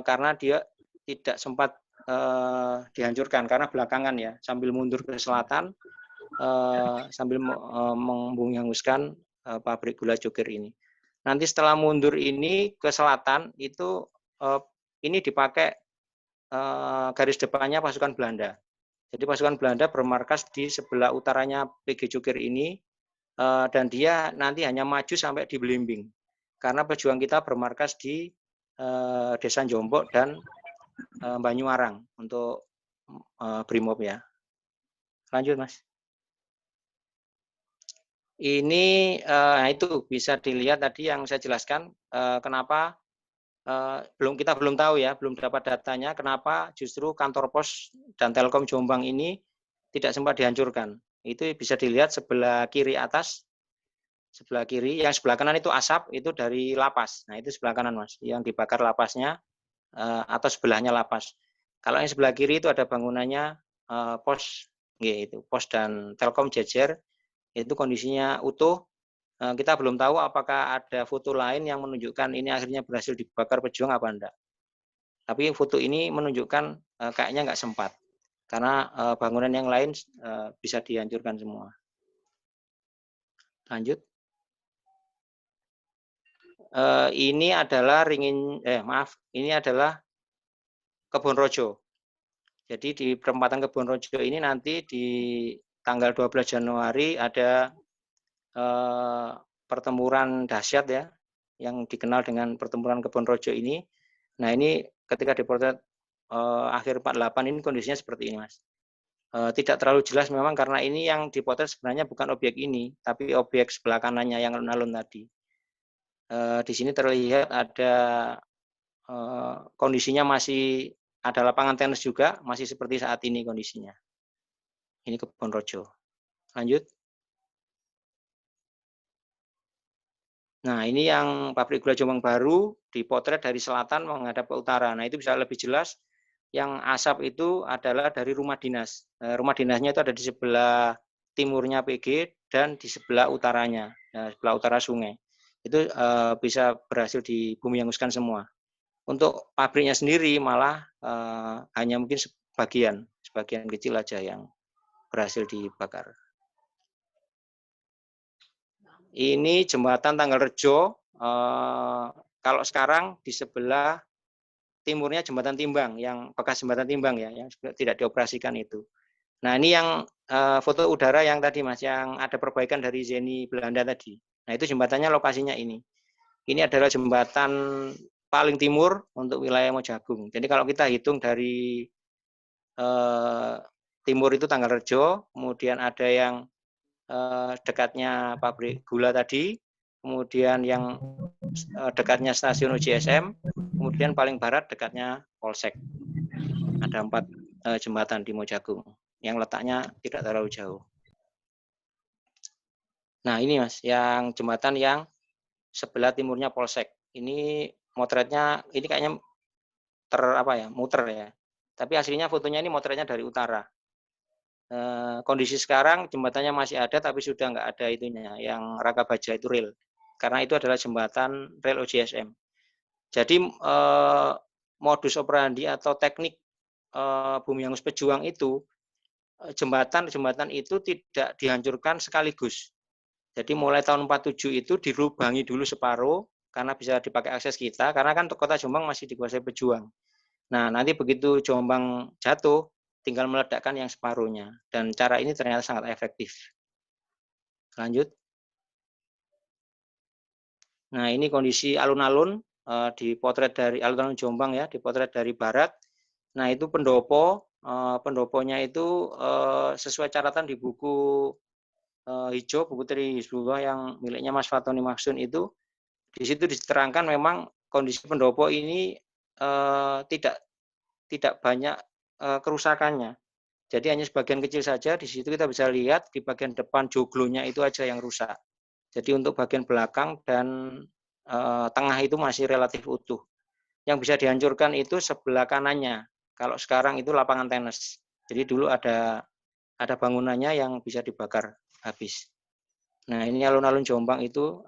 karena dia tidak sempat dihancurkan, karena belakangan ya, sambil mundur ke selatan, sambil menghanguskan pabrik gula Cukir ini. Nanti setelah mundur ini ke selatan, itu ini dipakai garis depannya pasukan Belanda. Jadi pasukan Belanda bermarkas di sebelah utaranya PG Cukir ini, dan dia nanti hanya maju sampai di Belimbing. Karena pejuang kita bermarkas di Desa Jombok dan Banyuwarang untuk Brimob ya. Lanjut, Mas. Ini itu bisa dilihat tadi yang saya jelaskan kenapa kita belum tahu ya, belum dapat datanya kenapa justru kantor pos dan Telkom Jombang ini tidak sempat dihancurkan. Itu bisa dilihat sebelah kiri atas, sebelah kiri, yang sebelah kanan itu asap, itu dari lapas. Nah, itu sebelah kanan, Mas, yang dibakar lapasnya atau sebelahnya lapas. Kalau yang sebelah kiri itu ada bangunannya pos, gitu, pos dan Telkom jejer, itu kondisinya utuh. Kita belum tahu apakah ada foto lain yang menunjukkan ini akhirnya berhasil dibakar pejuang apa enggak. Tapi foto ini menunjukkan kayaknya nggak sempat, karena bangunan yang lain bisa dihancurkan semua. Lanjut. Ini adalah ini adalah Kebon Rojo. Jadi di perempatan Kebon Rojo ini nanti di tanggal 12 Januari ada pertempuran dahsyat ya, yang dikenal dengan pertempuran Kebon Rojo ini. Nah ini ketika dipotret akhir 48 ini kondisinya seperti ini Mas. Tidak terlalu jelas memang karena ini yang dipotret sebenarnya bukan objek ini, tapi objek sebelah kanannya yang alun-alun tadi. Di sini terlihat ada kondisinya masih ada lapangan tenis juga, masih seperti saat ini kondisinya. Ini Kebon Rojo. Lanjut. Nah, ini yang pabrik gula Jombang Baru dipotret dari selatan menghadap ke utara. Nah, itu bisa lebih jelas. Yang asap itu adalah dari rumah dinas. Rumah dinasnya itu ada di sebelah timurnya PG dan di sebelah utaranya, sebelah utara sungai. Itu bisa berhasil dibumi-hanguskan semua. Untuk pabriknya sendiri malah hanya mungkin sebagian kecil aja yang berhasil dibakar. Ini jembatan Tanggal Rejo. Kalau sekarang di sebelah timurnya jembatan Timbang, yang bekas jembatan Timbang ya, yang tidak dioperasikan itu. Nah ini yang foto udara yang tadi Mas, yang ada perbaikan dari Zeni Belanda tadi. Nah itu jembatannya lokasinya ini. Ini adalah jembatan paling timur untuk wilayah Mojagung. Jadi kalau kita hitung dari timur itu Tanggal Rejo, kemudian ada yang dekatnya pabrik gula tadi, kemudian yang dekatnya stasiun UJSM, kemudian paling barat dekatnya Polsek. Ada 4 jembatan di Mojagung yang letaknya tidak terlalu jauh. Nah ini Mas, yang jembatan yang sebelah timurnya Polsek. Ini motretnya, ini kayaknya muter ya. Tapi aslinya fotonya ini motretnya dari utara. Kondisi sekarang jembatannya masih ada, tapi sudah nggak ada itunya, yang rangka baja itu rel. Karena itu adalah jembatan rel OJSM. Jadi modus operandi atau teknik Bumi Hangus Pejuang itu, jembatan itu tidak dihancurkan sekaligus. Jadi mulai tahun 47 itu dilubangi dulu separuh, karena bisa dipakai akses kita, karena kan kota Jombang masih dikuasai pejuang. Nah nanti begitu Jombang jatuh, tinggal meledakkan yang separuhnya. Dan cara ini ternyata sangat efektif. Lanjut. Nah ini kondisi alun-alun, dipotret dari alun-alun Jombang ya, dipotret dari barat. Nah itu pendopo, pendoponya itu sesuai catatan di buku hijau, buku Tri Hizbullah yang miliknya Mas Fatoni Maksun itu, di situ diterangkan memang kondisi pendopo ini tidak banyak kerusakannya. Jadi hanya sebagian kecil saja, di situ kita bisa lihat di bagian depan joglonya itu aja yang rusak. Jadi untuk bagian belakang dan tengah itu masih relatif utuh. Yang bisa dihancurkan itu sebelah kanannya. Kalau sekarang itu lapangan tenis. Jadi dulu ada bangunannya yang bisa dibakar habis. Nah ini alun-alun Jombang itu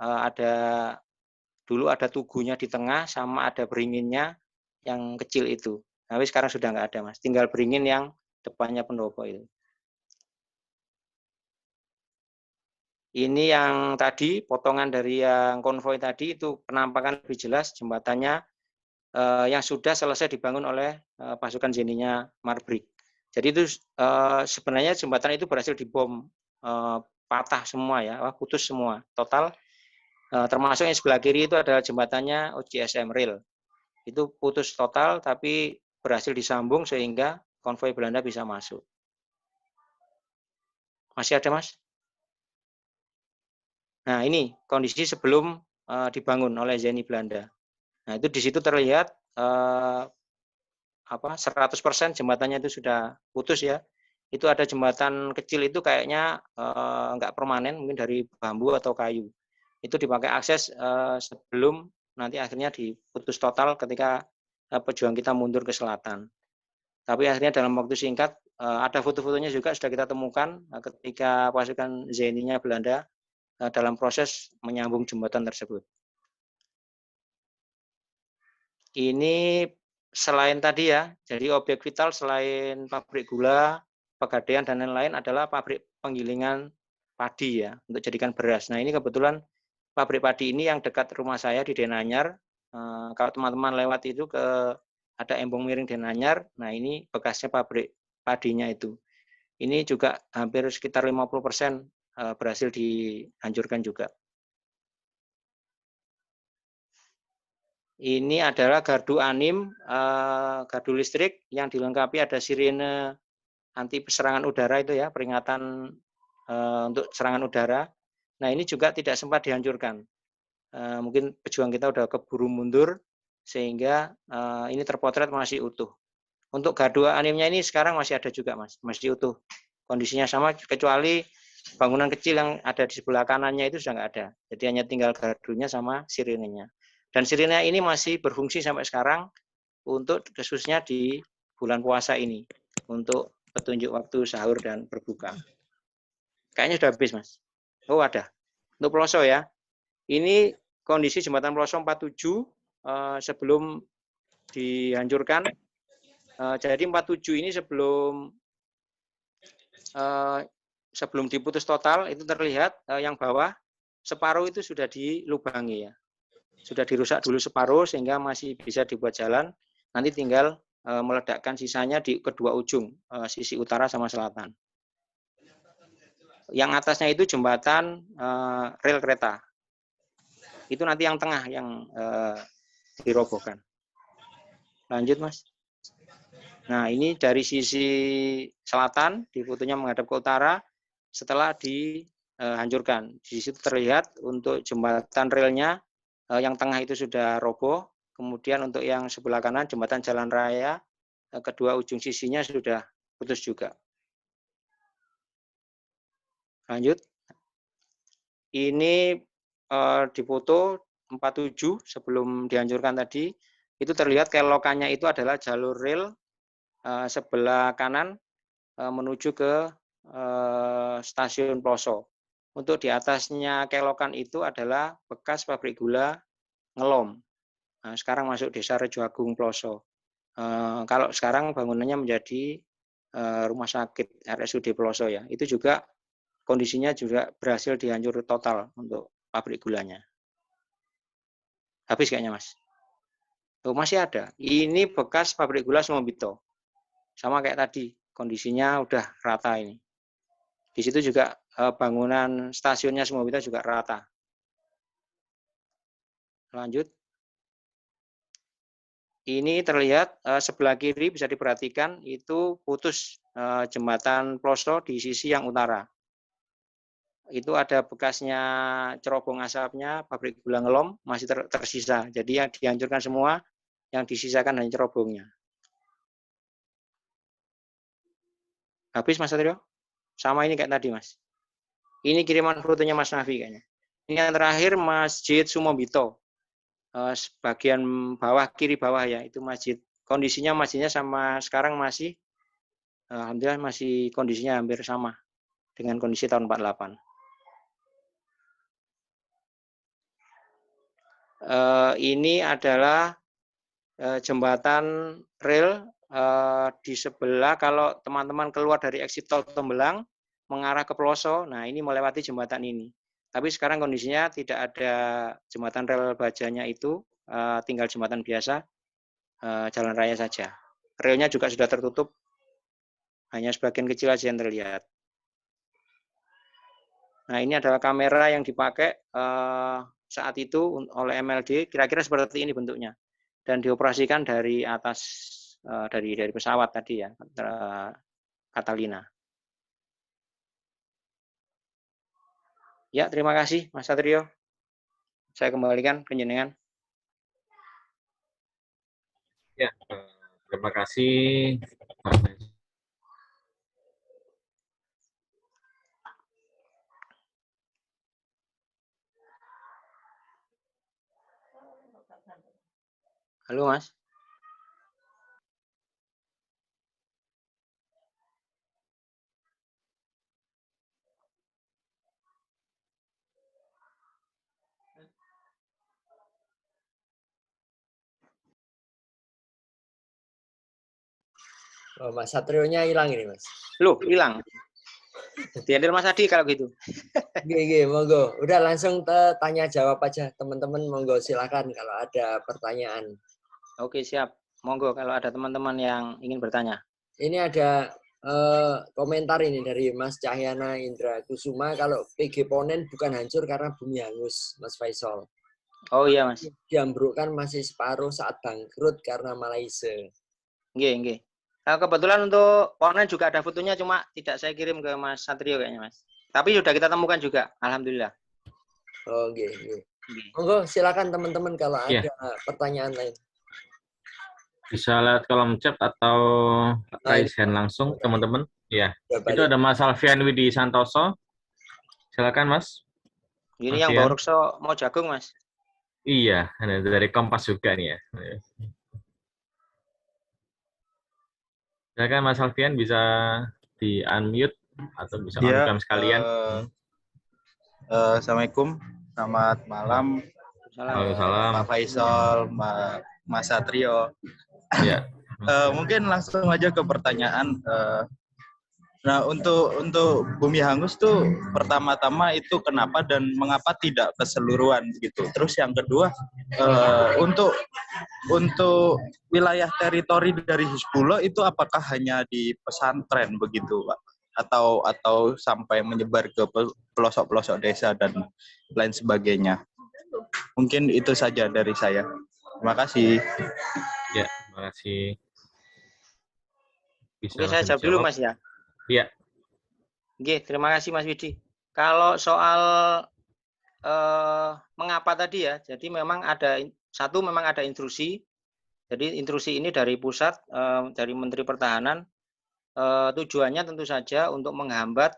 dulu ada tugunya di tengah sama ada beringinnya yang kecil itu. Tapi sekarang sudah nggak ada Mas. Tinggal beringin yang depannya pendopo itu. Ini yang tadi, potongan dari yang konvoi tadi itu penampakan lebih jelas jembatannya yang sudah selesai dibangun oleh pasukan Zeninya Marbrik. Jadi itu sebenarnya jembatan itu berhasil dibom, patah semua ya, putus semua. Total, termasuk yang sebelah kiri itu adalah jembatannya OJSM Rail. Itu putus total tapi berhasil disambung sehingga konvoi Belanda bisa masuk. Masih ada Mas? Nah ini kondisi sebelum dibangun oleh Zeni Belanda. Nah itu di situ terlihat 100% jembatannya itu sudah putus ya. Itu ada jembatan kecil itu kayaknya nggak permanen, mungkin dari bambu atau kayu. Itu dipakai akses sebelum nanti akhirnya diputus total ketika pejuang kita mundur ke selatan. Tapi akhirnya dalam waktu singkat, ada foto-fotonya juga sudah kita temukan ketika pasukan Zeni-nya Belanda dalam proses menyambung jembatan tersebut. Ini selain tadi ya, jadi objek vital selain pabrik gula, Pegadaian dan lain-lain adalah pabrik penggilingan padi ya, untuk jadikan beras. Nah ini kebetulan pabrik padi ini yang dekat rumah saya di Denanyar. Kalau teman-teman lewat itu ada embung miring Denanyar, nah ini bekasnya pabrik padinya itu. Ini juga hampir sekitar 50% berhasil dihancurkan juga. Ini adalah gardu anim, gardu listrik yang dilengkapi ada sirene anti serangan udara itu ya, peringatan untuk serangan udara. Nah ini juga tidak sempat dihancurkan. Mungkin pejuang kita udah keburu mundur sehingga ini terpotret masih utuh. Untuk gardu animnya ini sekarang masih ada juga Mas, masih utuh. Kondisinya sama kecuali bangunan kecil yang ada di sebelah kanannya itu sudah nggak ada. Jadi hanya tinggal gardunya sama sirenenya. Dan sirene ini masih berfungsi sampai sekarang untuk khususnya di bulan puasa ini untuk petunjuk waktu sahur dan berbuka. Kayaknya sudah habis Mas. Oh ada. Untuk Peloso ya. Ini kondisi jembatan Peloso 47 sebelum dihancurkan. Jadi 47 ini sebelum diputus total itu terlihat yang bawah separuh itu sudah dilubangi ya. Sudah dirusak dulu separuh sehingga masih bisa dibuat jalan. Nanti tinggal meledakkan sisanya di kedua ujung, sisi utara sama selatan. Yang atasnya itu jembatan rel kereta. Itu nanti yang tengah yang dirobohkan. Lanjut Mas. Nah ini dari sisi selatan, di fotonya menghadap ke utara, setelah dihancurkan. Di situ terlihat untuk jembatan relnya yang tengah itu sudah roboh, kemudian untuk yang sebelah kanan jembatan jalan raya kedua ujung sisinya sudah putus juga. Lanjut. Ini di foto 47 sebelum dihancurkan tadi, itu terlihat kelokannya itu adalah jalur rel sebelah kanan menuju ke stasiun Ploso. Untuk di atasnya kelokan itu adalah bekas pabrik gula Ngelom. Nah, sekarang masuk desa Rejoagung Ploso. Kalau sekarang bangunannya menjadi rumah sakit RSUD Ploso ya. Itu juga kondisinya juga berhasil dihancur total untuk pabrik gulanya. Habis kayaknya Mas. Oh, masih ada. Ini bekas pabrik gula Sumombito. Sama kayak tadi, kondisinya udah rata ini. Di situ juga bangunan stasiunnya Sumombito juga rata. Lanjut. Ini terlihat sebelah kiri bisa diperhatikan itu putus jembatan Ploso di sisi yang utara. Itu ada bekasnya cerobong asapnya pabrik gula Ngelom masih tersisa. Jadi yang dihancurkan semua, yang disisakan hanya cerobongnya. Habis Mas Satrio? Sama ini kayak tadi Mas. Ini kiriman fotonya Mas Nafi kayaknya. Ini yang terakhir Masjid Sumombito. Bagian bawah, kiri bawah ya, itu masjid. Kondisinya masjidnya sama sekarang masih, alhamdulillah masih kondisinya hampir sama dengan kondisi tahun 48. Ini adalah jembatan rel di sebelah kalau teman-teman keluar dari exit tol Tembelang mengarah ke Peloso, nah ini melewati jembatan ini. Tapi sekarang kondisinya tidak ada jembatan rel bajanya itu, tinggal jembatan biasa, jalan raya saja. Relnya juga sudah tertutup, hanya sebagian kecil saja yang terlihat. Nah ini adalah kamera yang dipakai saat itu oleh MLD, kira-kira seperti ini bentuknya. Dan dioperasikan dari atas, dari pesawat tadi ya, Catalina. Ya, terima kasih Mas Satrio. Saya kembalikan ke jenengan. Ya, terima kasih. Halo Mas. Oh, Mas Satrio-nya hilang ini, Mas. Loh, hilang. Diambil Mas Adi kalau gitu. Gih, monggo. Udah langsung tanya jawab aja teman-teman, monggo silakan kalau ada pertanyaan. Oke, siap. Monggo kalau ada teman-teman yang ingin bertanya. Ini ada komentar ini dari Mas Cahyana Indra Kusuma, kalau PG Ponen bukan hancur karena bumi hangus, Mas Faisal. Oh iya, Mas. Diambrukkan masih separuh saat bangkrut karena Malaysia. Nggih. Kebetulan untuk Ponen juga ada fotonya, cuma tidak saya kirim ke Mas Satrio kayaknya, Mas. Tapi sudah kita temukan juga, alhamdulillah. Oh, nggih. Monggo silakan teman-teman kalau ada pertanyaan lain. Bisa lihat kolom chat atau raise hand langsung, teman-teman. Ya. Itu ada Mas Alfian Widi Santoso. Silakan, Mas. Ini yang bawa rekso mau jagung, Mas. Iya, dari Kompas juga nih ya. Silakan Mas Alfian, bisa di-unmute atau bisa on-cam sekalian. Assalamualaikum, selamat malam. Waalaikumsalam. Pak Faisal, Mas Satrio. Ya. Mungkin langsung aja ke pertanyaan. Nah, untuk bumi hangus tuh pertama-tama itu kenapa dan mengapa tidak keseluruhan gitu. Terus yang kedua, untuk wilayah teritori dari Hizbullah itu apakah hanya di pesantren begitu, Pak? Atau sampai menyebar ke pelosok-pelosok desa dan lain sebagainya. Mungkin itu saja dari saya. Terima kasih. Ya, terima kasih. Bisa Oke, saya jawab dulu, Mas ya. Iya. Oke, terima kasih Mas Widi. Kalau soal mengapa tadi ya, jadi memang ada instruksi. Jadi instruksi ini dari pusat, dari Menteri Pertahanan, tujuannya tentu saja untuk menghambat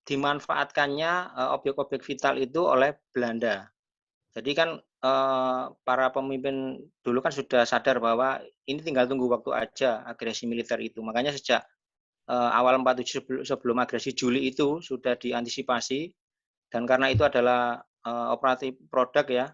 dimanfaatkannya objek-objek vital itu oleh Belanda. Jadi kan para pemimpin dulu kan sudah sadar bahwa ini tinggal tunggu waktu aja agresi militer itu. Makanya sejak awal 47 sebelum agresi Juli itu sudah diantisipasi, dan karena itu adalah operatif produk ya,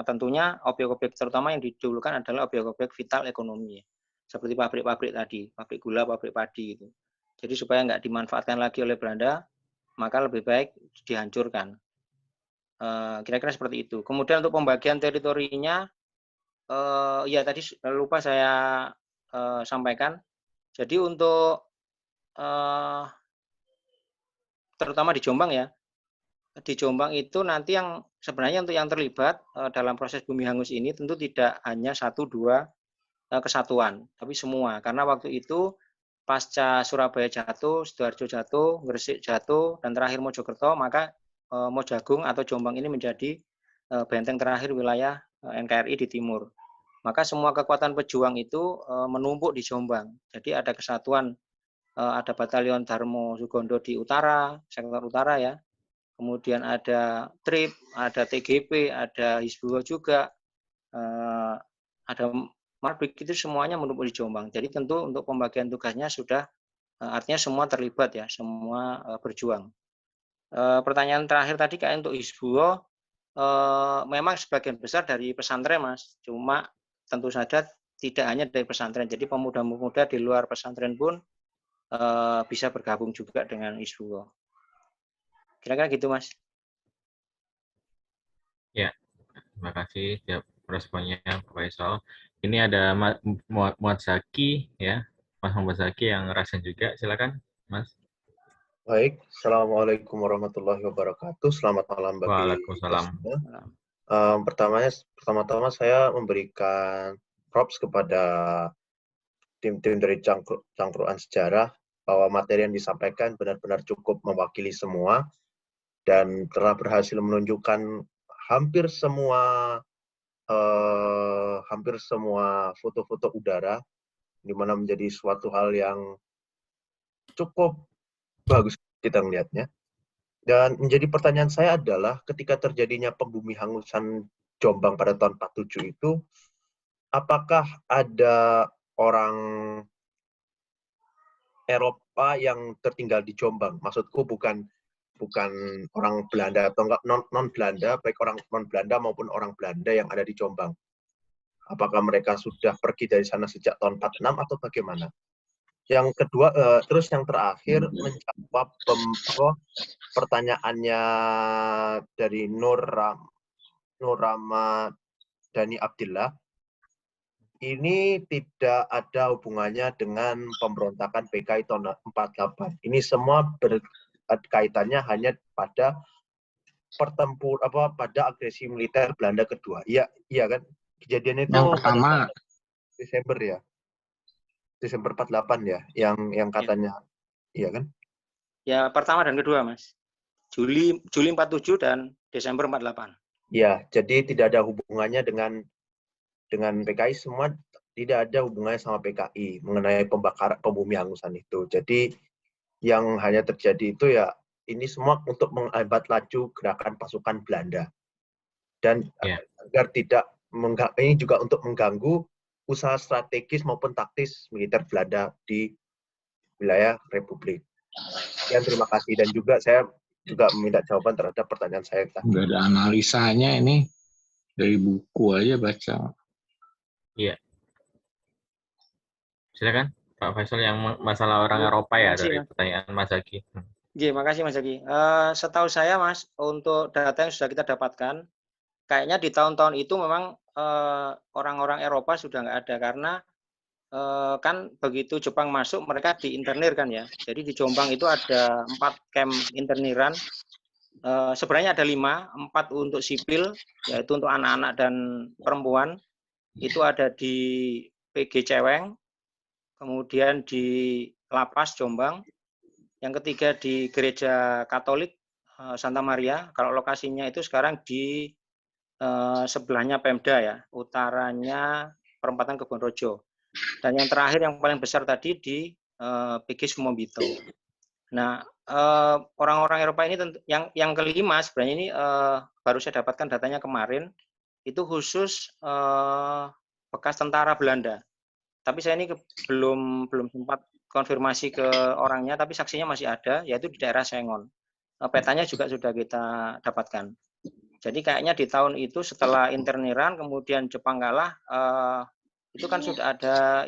tentunya objek-objek terutama yang didulukan adalah objek-objek vital ekonomi, seperti pabrik-pabrik tadi, pabrik gula, pabrik padi itu. Jadi supaya nggak dimanfaatkan lagi oleh Belanda, maka lebih baik dihancurkan. Kira-kira seperti itu. Kemudian untuk pembagian teritorinya, ya tadi lupa saya sampaikan. Jadi untuk terutama di Jombang ya, di Jombang itu nanti yang sebenarnya untuk yang terlibat dalam proses bumi hangus ini tentu tidak hanya 1-2 kesatuan, tapi semua. Karena waktu itu pasca Surabaya jatuh, Sidoarjo jatuh, Gresik jatuh, dan terakhir Mojokerto, maka Mojagung atau Jombang ini menjadi benteng terakhir wilayah NKRI di timur. Maka semua kekuatan pejuang itu menumpuk di Jombang. Jadi ada kesatuan, ada Batalion Darmo Sugondo di utara, sektor utara ya. Kemudian ada TRIP, ada TGP, ada Hizbullah juga, ada Marbik, itu semuanya menumpuk di Jombang. Jadi tentu untuk pembagian tugasnya sudah artinya semua terlibat ya, semua berjuang. Pertanyaan terakhir tadi kayak untuk Hizbullah, memang sebagian besar dari pesantren, Mas. Cuma tentu saja tidak hanya dari pesantren. Jadi pemuda-pemuda di luar pesantren pun bisa bergabung juga dengan Hizbullah. Kira-kira gitu, Mas. Ya, terima kasih tiap responnya Pak Faisal. Ini ada Muhammad Zaki ya, Mas Muhammad Zaki yang rasain juga. Silakan, Mas. Baik, Assalamualaikum warahmatullahi wabarakatuh. Selamat malam bagi Waalaikumsalam. Pertama-tama saya memberikan props kepada tim-tim dari Cangkruan Sejarah bahwa materi yang disampaikan benar-benar cukup mewakili semua dan telah berhasil menunjukkan hampir semua foto-foto udara, di mana menjadi suatu hal yang cukup bagus kita melihatnya. Dan menjadi pertanyaan saya adalah ketika terjadinya pembumi hangusan Jombang pada tahun 47 itu, apakah ada orang Eropa yang tertinggal di Jombang? Maksudku bukan orang Belanda atau enggak non Belanda, baik orang non Belanda maupun orang Belanda yang ada di Jombang. Apakah mereka sudah pergi dari sana sejak tahun 46 atau bagaimana? Yang kedua, terus yang terakhir menjawab pertanyaannya dari Nur Ramadhani Abdillah. Ini tidak ada hubungannya dengan pemberontakan PKI tahun 48. Ini semua berkaitannya hanya pada pada agresi militer Belanda kedua. Iya kan? Kejadian itu Yang pertama Desember ya. Desember 48 ya, yang katanya. Iya kan? Ya, pertama dan kedua, Mas. Juli 47 dan Desember 48. Ya, jadi tidak ada hubungannya dengan PKI, semua tidak ada hubungannya sama PKI mengenai pembumi hangusan itu. Jadi yang hanya terjadi itu ya ini semua untuk menghambat laju gerakan pasukan Belanda. Dan agar tidak ini juga untuk mengganggu usaha strategis maupun taktis militer Belanda di wilayah Republik. Sekian, terima kasih. Dan juga saya juga meminta jawaban terhadap pertanyaan saya tadi. nggak ada analisanya ini, dari buku aja baca. Iya. Silakan Pak Faisal yang masalah orang Eropa ya dari pertanyaan Mas Zaki. Iya, makasih Mas Zaki. Setahu saya Mas, untuk data yang sudah kita dapatkan, kayaknya di tahun-tahun itu memang orang-orang Eropa sudah nggak ada, karena kan begitu Jepang masuk mereka diinternir kan ya. Jadi di Jombang itu ada 4 camp interniran. Sebenarnya ada 5, 4 untuk sipil, yaitu untuk anak-anak dan perempuan. Itu ada di PG Ceweng, kemudian di Lapas Jombang, yang ketiga di Gereja Katolik Santa Maria. Kalau lokasinya itu sekarang di sebelahnya Pemda ya, utaranya perempatan Kebonrojo. Dan yang terakhir yang paling besar tadi di PG Sumombito. Nah, orang-orang Eropa ini yang kelima sebenarnya ini baru saya dapatkan datanya kemarin, itu khusus bekas tentara Belanda. Tapi saya ini belum sempat konfirmasi ke orangnya, tapi saksinya masih ada, yaitu di daerah Sengon. Petanya juga sudah kita dapatkan. Jadi kayaknya di tahun itu setelah interniran, kemudian Jepang kalah, itu kan sudah ada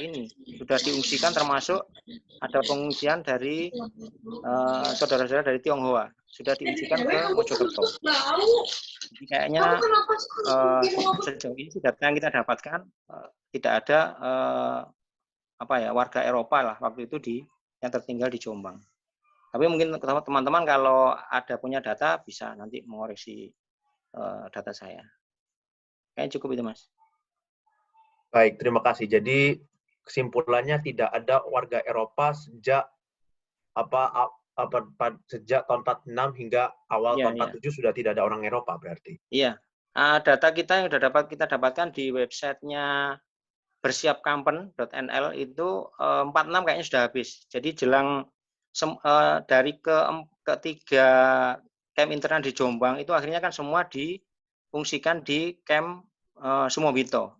sudah diungsikan, termasuk ada pengungsian dari saudara-saudara dari Tionghoa, sudah diungsikan ke Mojokerto. Jadi kayaknya sejauh ini data yang kita dapatkan tidak ada warga Eropa lah waktu itu yang tertinggal di Jombang. Tapi mungkin teman-teman kalau ada punya data bisa nanti mengoreksi data saya. Kayaknya cukup itu, Mas. Baik, terima kasih. Jadi kesimpulannya tidak ada warga Eropa sejak sejak tahun 46 hingga awal tahun 47 sudah tidak ada orang Eropa berarti. Iya. Data kita yang sudah kita dapatkan di websitenya bersiapkampen.nl itu 46 kayaknya sudah habis. Jadi jelang dari ketiga camp internan di Jombang itu akhirnya kan semua diungsikan di camp Sumombito,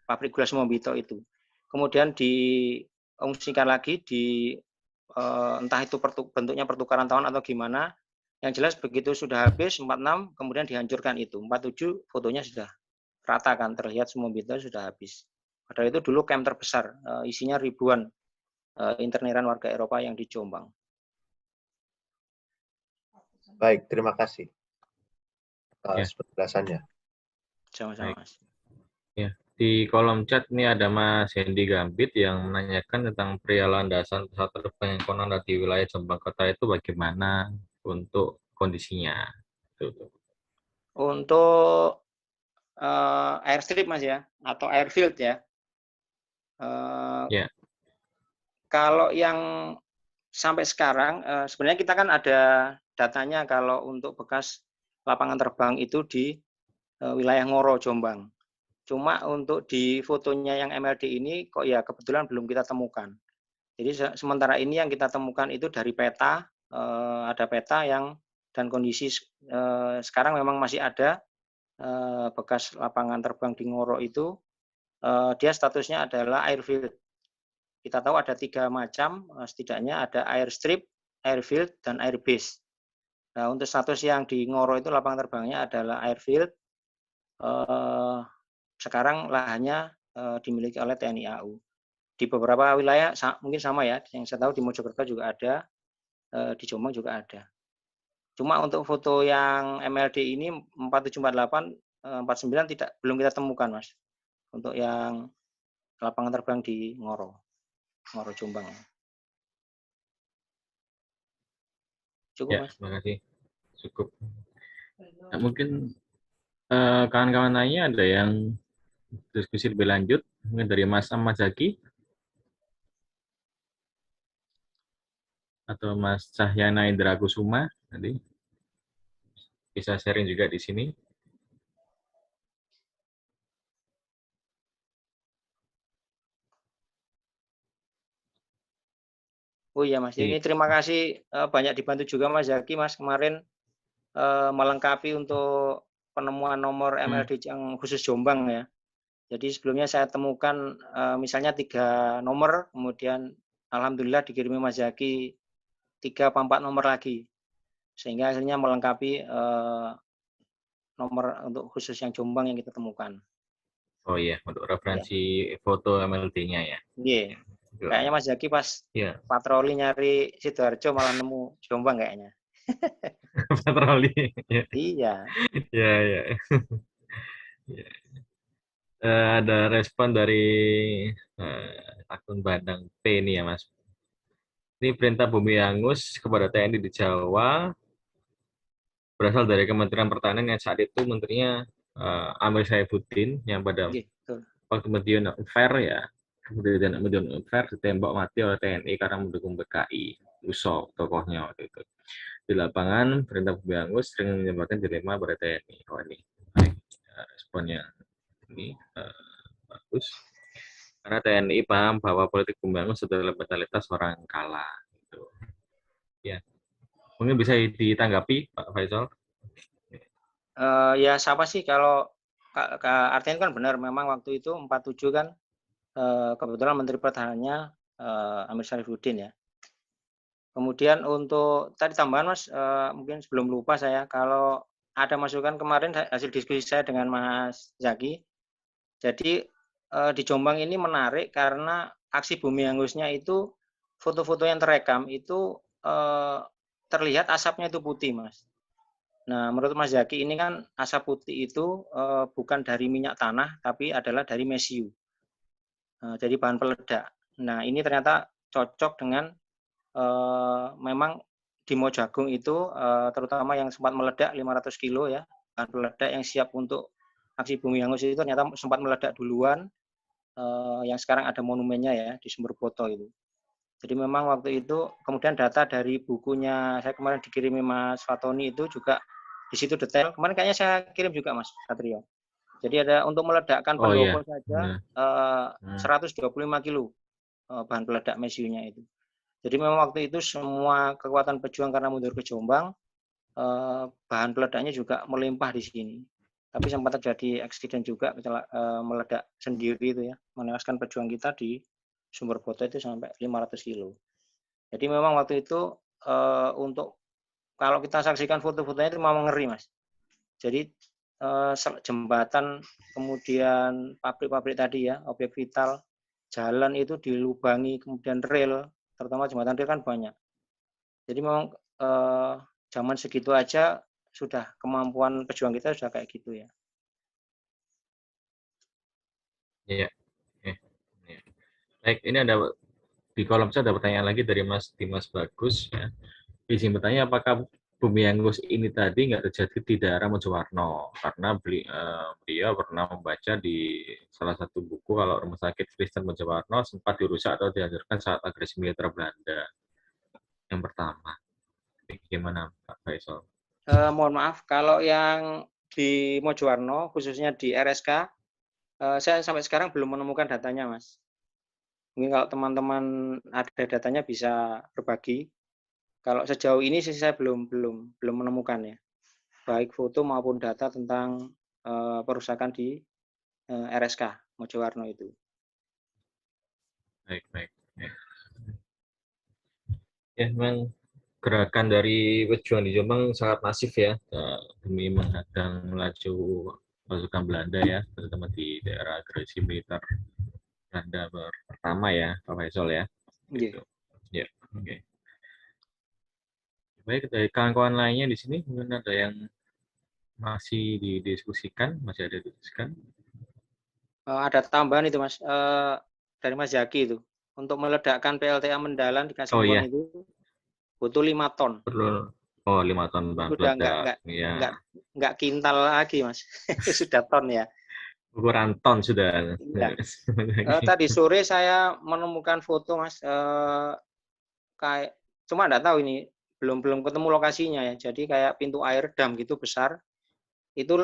pabrik gula Sumombito itu. Kemudian diungsikan lagi di entah itu bentuknya pertukaran tahun atau gimana. Yang jelas begitu sudah habis 46, kemudian dihancurkan itu. 47 fotonya sudah rata kan, terlihat Sumombito sudah habis. Padahal itu dulu camp terbesar, isinya ribuan interniran warga Eropa yang di Jombang. Baik, terima kasih atas penjelasannya. Sama-sama, Mas. Ya, di kolom chat ini ada Mas Hendy Gambit yang menanyakan tentang pria landasan pesawat terbang yang konon di wilayah Jombang Kota itu bagaimana untuk kondisinya. Untuk airstrip Mas ya, atau airfield ya. Kalau yang sampai sekarang sebenarnya kita kan ada datanya kalau untuk bekas lapangan terbang itu di wilayah Ngoro Jombang. Cuma untuk di fotonya yang MLD ini kok ya kebetulan belum kita temukan. Jadi sementara ini yang kita temukan itu dari peta, ada peta dan kondisi sekarang memang masih ada bekas lapangan terbang di Ngoro itu, dia statusnya adalah airfield. Kita tahu ada 3 macam, setidaknya ada airstrip, airfield, dan airbase. Nah, untuk status yang di Ngoro itu lapangan terbangnya adalah airfield. Sekarang lahannya dimiliki oleh TNI AU. di beberapa wilayah mungkin sama ya. Yang saya tahu di Mojokerto juga ada, di Jombang juga ada. Cuma untuk foto yang MLD ini 4748, 49 belum kita temukan, Mas. Untuk yang lapangan terbang di Ngoro Jombang. Cukup, Ya, Mas. terima kasih. Cukup. Nah, mungkin kawan-kawan lainnya ada yang diskusi lebih lanjut, mungkin dari Mas Ahmad Zaki atau Mas Cahyana Indra Kusuma, nanti bisa sharing juga di sini. Oh iya, Mas. Ini terima kasih banyak dibantu juga Mas Zaki, Mas, kemarin melengkapi untuk penemuan nomor MLD yang khusus Jombang ya. Jadi sebelumnya saya temukan misalnya 3 nomor, kemudian alhamdulillah dikirimi Mas Zaki 3 atau 4 nomor lagi. Sehingga hasilnya melengkapi nomor untuk khusus yang Jombang yang kita temukan. Oh iya, untuk referensi foto MLD-nya ya. Iya. Kayaknya Mas Zaki pas patroli nyari Sidoarjo malah nemu Jombang kayaknya. Patroli. Iya. Iya. Ada respon dari akun Bandang P ini ya, Mas. Ini perintah Bumi Angus kepada TNI di Jawa berasal dari Kementerian Pertahanan yang saat itu menterinya Amir Saifuddin yang pada waktu Medion Fair ya, kemudian Medion Fair ditembak mati oleh TNI karena mendukung PKI. USO tokohnya waktu itu. Di lapangan, perintah Bumi Angus sering menyebabkan dilema pada TNI. Oh ini, responnya ini bagus. Karena TNI paham bahwa politik Bumi Angus adalah mentalitas orang kalah. Gitu. Ya, mungkin bisa ditanggapi, Pak Faisal. Ya siapa sih kalau artinya kan benar, memang waktu itu 47 kan kebetulan Menteri Pertahanannya Amir Saifuddin ya. Kemudian untuk tadi tambahan Mas, mungkin sebelum lupa saya, kalau ada masukan kemarin hasil diskusi saya dengan Mas Zaki. Jadi di Jombang ini menarik karena aksi Bumi Angusnya itu foto-foto yang terekam itu terlihat asapnya itu putih, Mas. Nah, menurut Mas Zaki ini kan asap putih itu bukan dari minyak tanah, tapi adalah dari mesiu. Jadi bahan peledak. Nah, ini ternyata cocok dengan memang di Mojagung itu terutama yang sempat meledak 500 kilo ya, bahan peledak yang siap untuk aksi Bumi Angus itu ternyata sempat meledak duluan, yang sekarang ada monumennya ya di Sumber Poto itu. Jadi memang waktu itu kemudian data dari bukunya saya kemarin dikirimi Mas Fatoni itu juga di situ detail. Kemarin kayaknya saya kirim juga Mas Satrio. Jadi ada untuk meledakkan pendopo saja 125 kilo bahan peledak mesiunya itu. Jadi memang waktu itu semua kekuatan pejuang karena mundur ke Jombang, bahan peledaknya juga melimpah di sini. Tapi sempat terjadi eksiden juga, meledak sendiri itu ya, menewaskan pejuang kita di Sumber Poto itu sampai 500 kilo. Jadi memang waktu itu untuk kalau kita saksikan foto-fotonya itu memang ngeri Mas. Jadi jembatan, kemudian pabrik-pabrik tadi ya, objek vital, jalan itu dilubangi, kemudian rel, terutama jembatan rel kan banyak. Jadi memang zaman segitu aja sudah kemampuan pejuang kita sudah kayak gitu ya. Iya. Baik, ini ada di kolom chat ada pertanyaan lagi dari Mas Dimas Bagus ya. Izin bertanya, apakah Bumi Angus ini tadi nggak terjadi di daerah Mojowarno? Karena beliau pernah membaca di salah satu buku kalau rumah sakit Kristen Mojowarno sempat dirusak atau dihancurkan saat agresi militer Belanda. Yang pertama, gimana Pak Faisal? Mohon maaf, kalau yang di Mojowarno, khususnya di RSK, saya sampai sekarang belum menemukan datanya, Mas. Mungkin kalau teman-teman ada datanya bisa berbagi. Kalau sejauh ini sih saya belum menemukan ya, baik foto maupun data tentang perusakan di RSK Mojowarno itu. Baik. Ya, memang gerakan dari pejuang di Jombang sangat masif ya, demi menghadang laju pasukan Belanda ya, terutama di daerah agresi militer Belanda pertama ya, Pak Faisal ya. Iya. Gitu. Ya, oke. Baik, dari kawan-kawan lainnya di sini mungkin ada yang masih didiskusikan, masih ada didiskusikan. Ada tambahan itu Mas, dari Mas Zaki itu. Untuk meledakkan PLTA mendalam di Oh Kasibuan iya, itu butuh 5 ton. perlu 5 ton bahan Sudah peledak. Ya, nggak kintal lagi Mas. Sudah ton ya. ukuran ton sudah. Iya. Tadi sore saya menemukan foto Mas, kayak cuma nggak tahu ini belum ketemu lokasinya ya. Jadi kayak pintu air dam gitu besar. Itu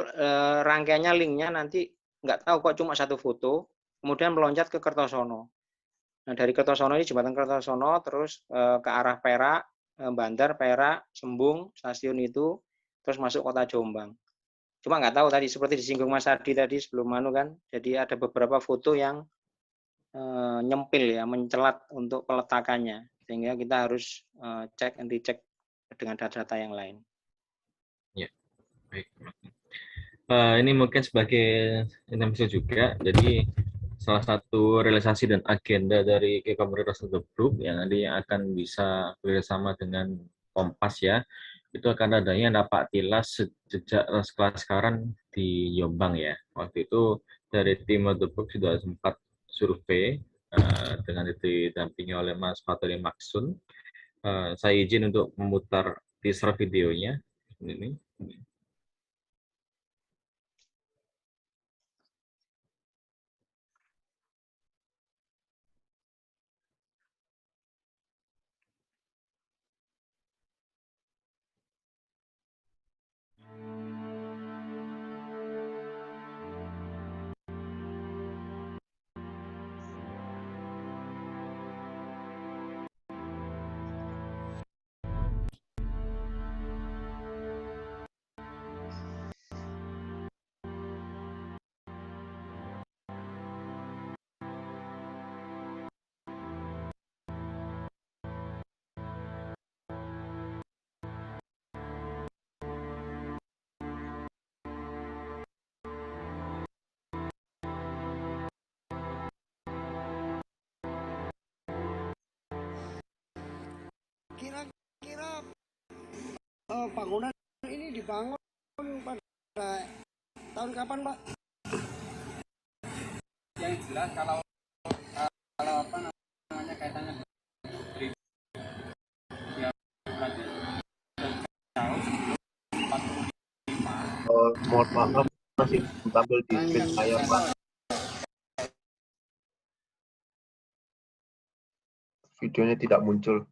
rangkaiannya linknya nanti nggak tahu kok cuma satu foto, kemudian meloncat ke Kertosono. Nah dari Kertosono ini jembatan Kertosono terus ke arah Perak, Bandar, Perak, Sembung, stasiun itu, terus masuk kota Jombang. Cuma nggak tahu tadi seperti disinggung Mas Adi tadi sebelum Manu kan, jadi ada beberapa foto yang nyempil ya, mencelat untuk peletakannya, sehingga kita harus cek and recheck dengan data-data yang lain. Ya, baik. Ini mungkin sebagai informasi juga, jadi salah satu realisasi dan agenda dari Komunitas Group yang nanti akan bisa bekerjasama dengan Kompas ya, itu akan adanya napak tilas sejak kelas sekarang di Jombang ya. Waktu itu dari tim Group sudah sempat survei dengan didampingi oleh Mas Fatoni Maksun. Saya izin untuk memutar teaser videonya ini. Kira-kira bangunan ini dibangun pada tahun kapan, Pak? Yang jelas kalau apa namanya kaitannya ya berarti jauh sebelum 45. Mohon maaf, masih tampil di screen saya, Pak. Videonya tidak muncul.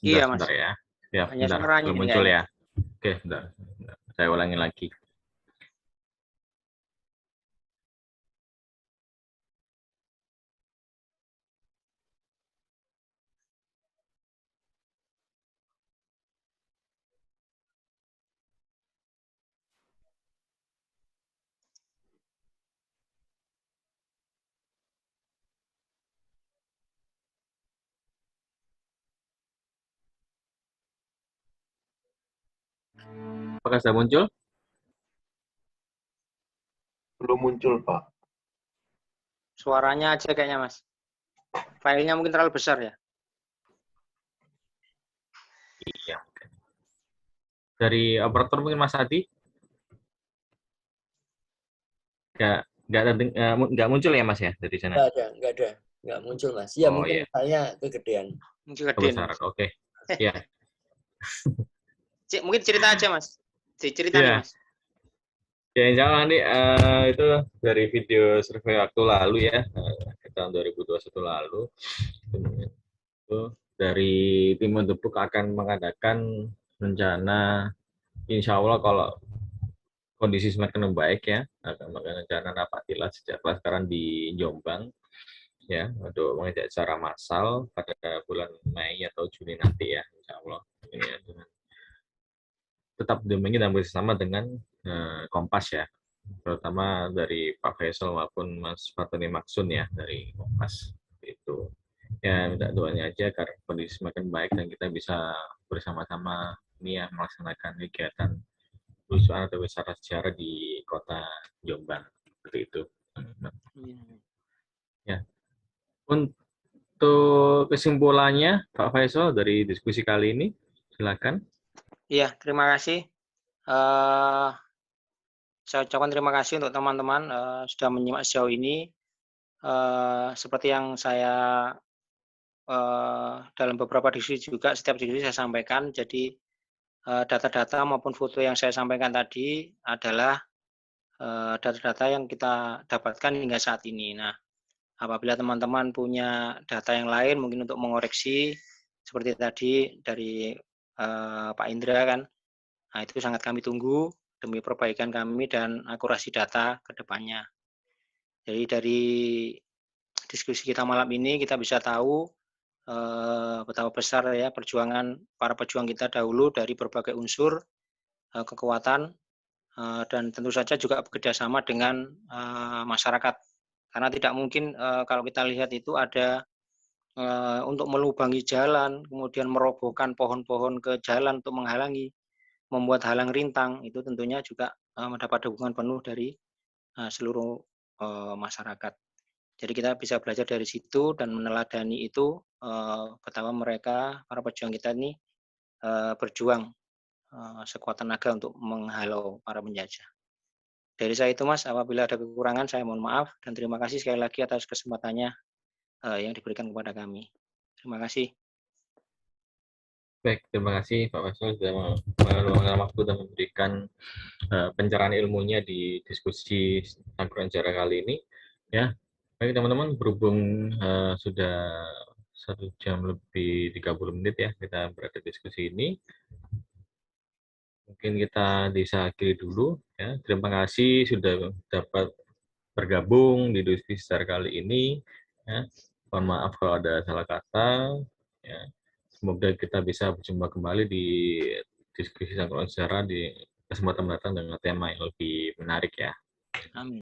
Iya, Mas. Sebentar ya. Ya, Hanya bentar. suaranya Belum ini muncul kayaknya. ya. Oke, bentar. Saya ulangi lagi. Apakah sudah muncul? Belum muncul, Pak. Suaranya aja kayaknya, Mas. Filenya mungkin terlalu besar ya. Iya. Dari operator mungkin Mas Adi? Nggak muncul ya Mas ya dari sana? Nggak ada. Nggak muncul, Mas. Ya, Oh, mungkin iya. saya kegedean. Mungkin Besar. Oke. Ya. Mungkin cerita aja, Mas. Cerita nih, Ya. Mas. Ya, insya Allah nanti itu dari video survei waktu lalu ya, tahun 2021 lalu. Itu dari tim Mendebuk akan mengadakan rencana, insya Allah kalau kondisi semakin membaik ya, akan melakukan rencana napak tilas sejak sekarang di Jombang ya, untuk mengejak secara massal pada bulan Mei atau Juni nanti ya, insya Allah. Ini ya, tetap didampingi dan bersama dengan Kompas ya, terutama dari Pak Faisal maupun Mas Fatoni Maksun ya dari Kompas itu. Ya minta doanya aja agar kondisi semakin baik dan kita bisa bersama-sama ini ya melaksanakan kegiatan lusuan atau wisata sejarah di kota Jombang seperti itu. Ya. Untuk kesimpulannya, Pak Faisal, dari diskusi kali ini, silakan. Iya, terima kasih. Eh, saya ucapkan terima kasih untuk teman-teman sudah menyimak sejauh ini. Seperti yang saya dalam beberapa diskusi juga, setiap diskusi saya sampaikan, jadi data-data maupun foto yang saya sampaikan tadi adalah data-data yang kita dapatkan hingga saat ini. Nah, apabila teman-teman punya data yang lain mungkin untuk mengoreksi seperti tadi dari Pak Indra kan, nah itu sangat kami tunggu demi perbaikan kami dan akurasi data ke depannya. Jadi dari diskusi kita malam ini kita bisa tahu betapa besar ya perjuangan para pejuang kita dahulu dari berbagai unsur kekuatan dan tentu saja juga bekerjasama dengan masyarakat. Karena tidak mungkin kalau kita lihat itu ada untuk melubangi jalan, kemudian merobohkan pohon-pohon ke jalan untuk menghalangi, membuat halang rintang, itu tentunya juga mendapat dukungan penuh dari seluruh masyarakat. Jadi kita bisa belajar dari situ dan meneladani itu betapa mereka, para pejuang kita ini berjuang sekuat tenaga untuk menghalau para penjajah. Dari saya itu Mas, apabila ada kekurangan saya mohon maaf dan terima kasih sekali lagi atas kesempatannya yang diberikan kepada kami. Terima kasih. Baik, terima kasih Pak Faisal sudah meluangkan waktu dan memberikan pencerahan ilmunya di diskusi Angkuran Sejarah kali ini. Ya, baik teman-teman, berhubung sudah 1 jam lebih 30 menit ya kita berada di diskusi ini. Mungkin kita bisa akhiri dulu. Ya. Terima kasih sudah dapat bergabung di diskusi sejarah kali ini. Ya. Mohon maaf kalau ada salah kata. Ya. Semoga kita bisa berjumpa kembali di diskusi Angkuran Sejarah di kesempatan mendatang dengan tema yang lebih menarik ya. Amin.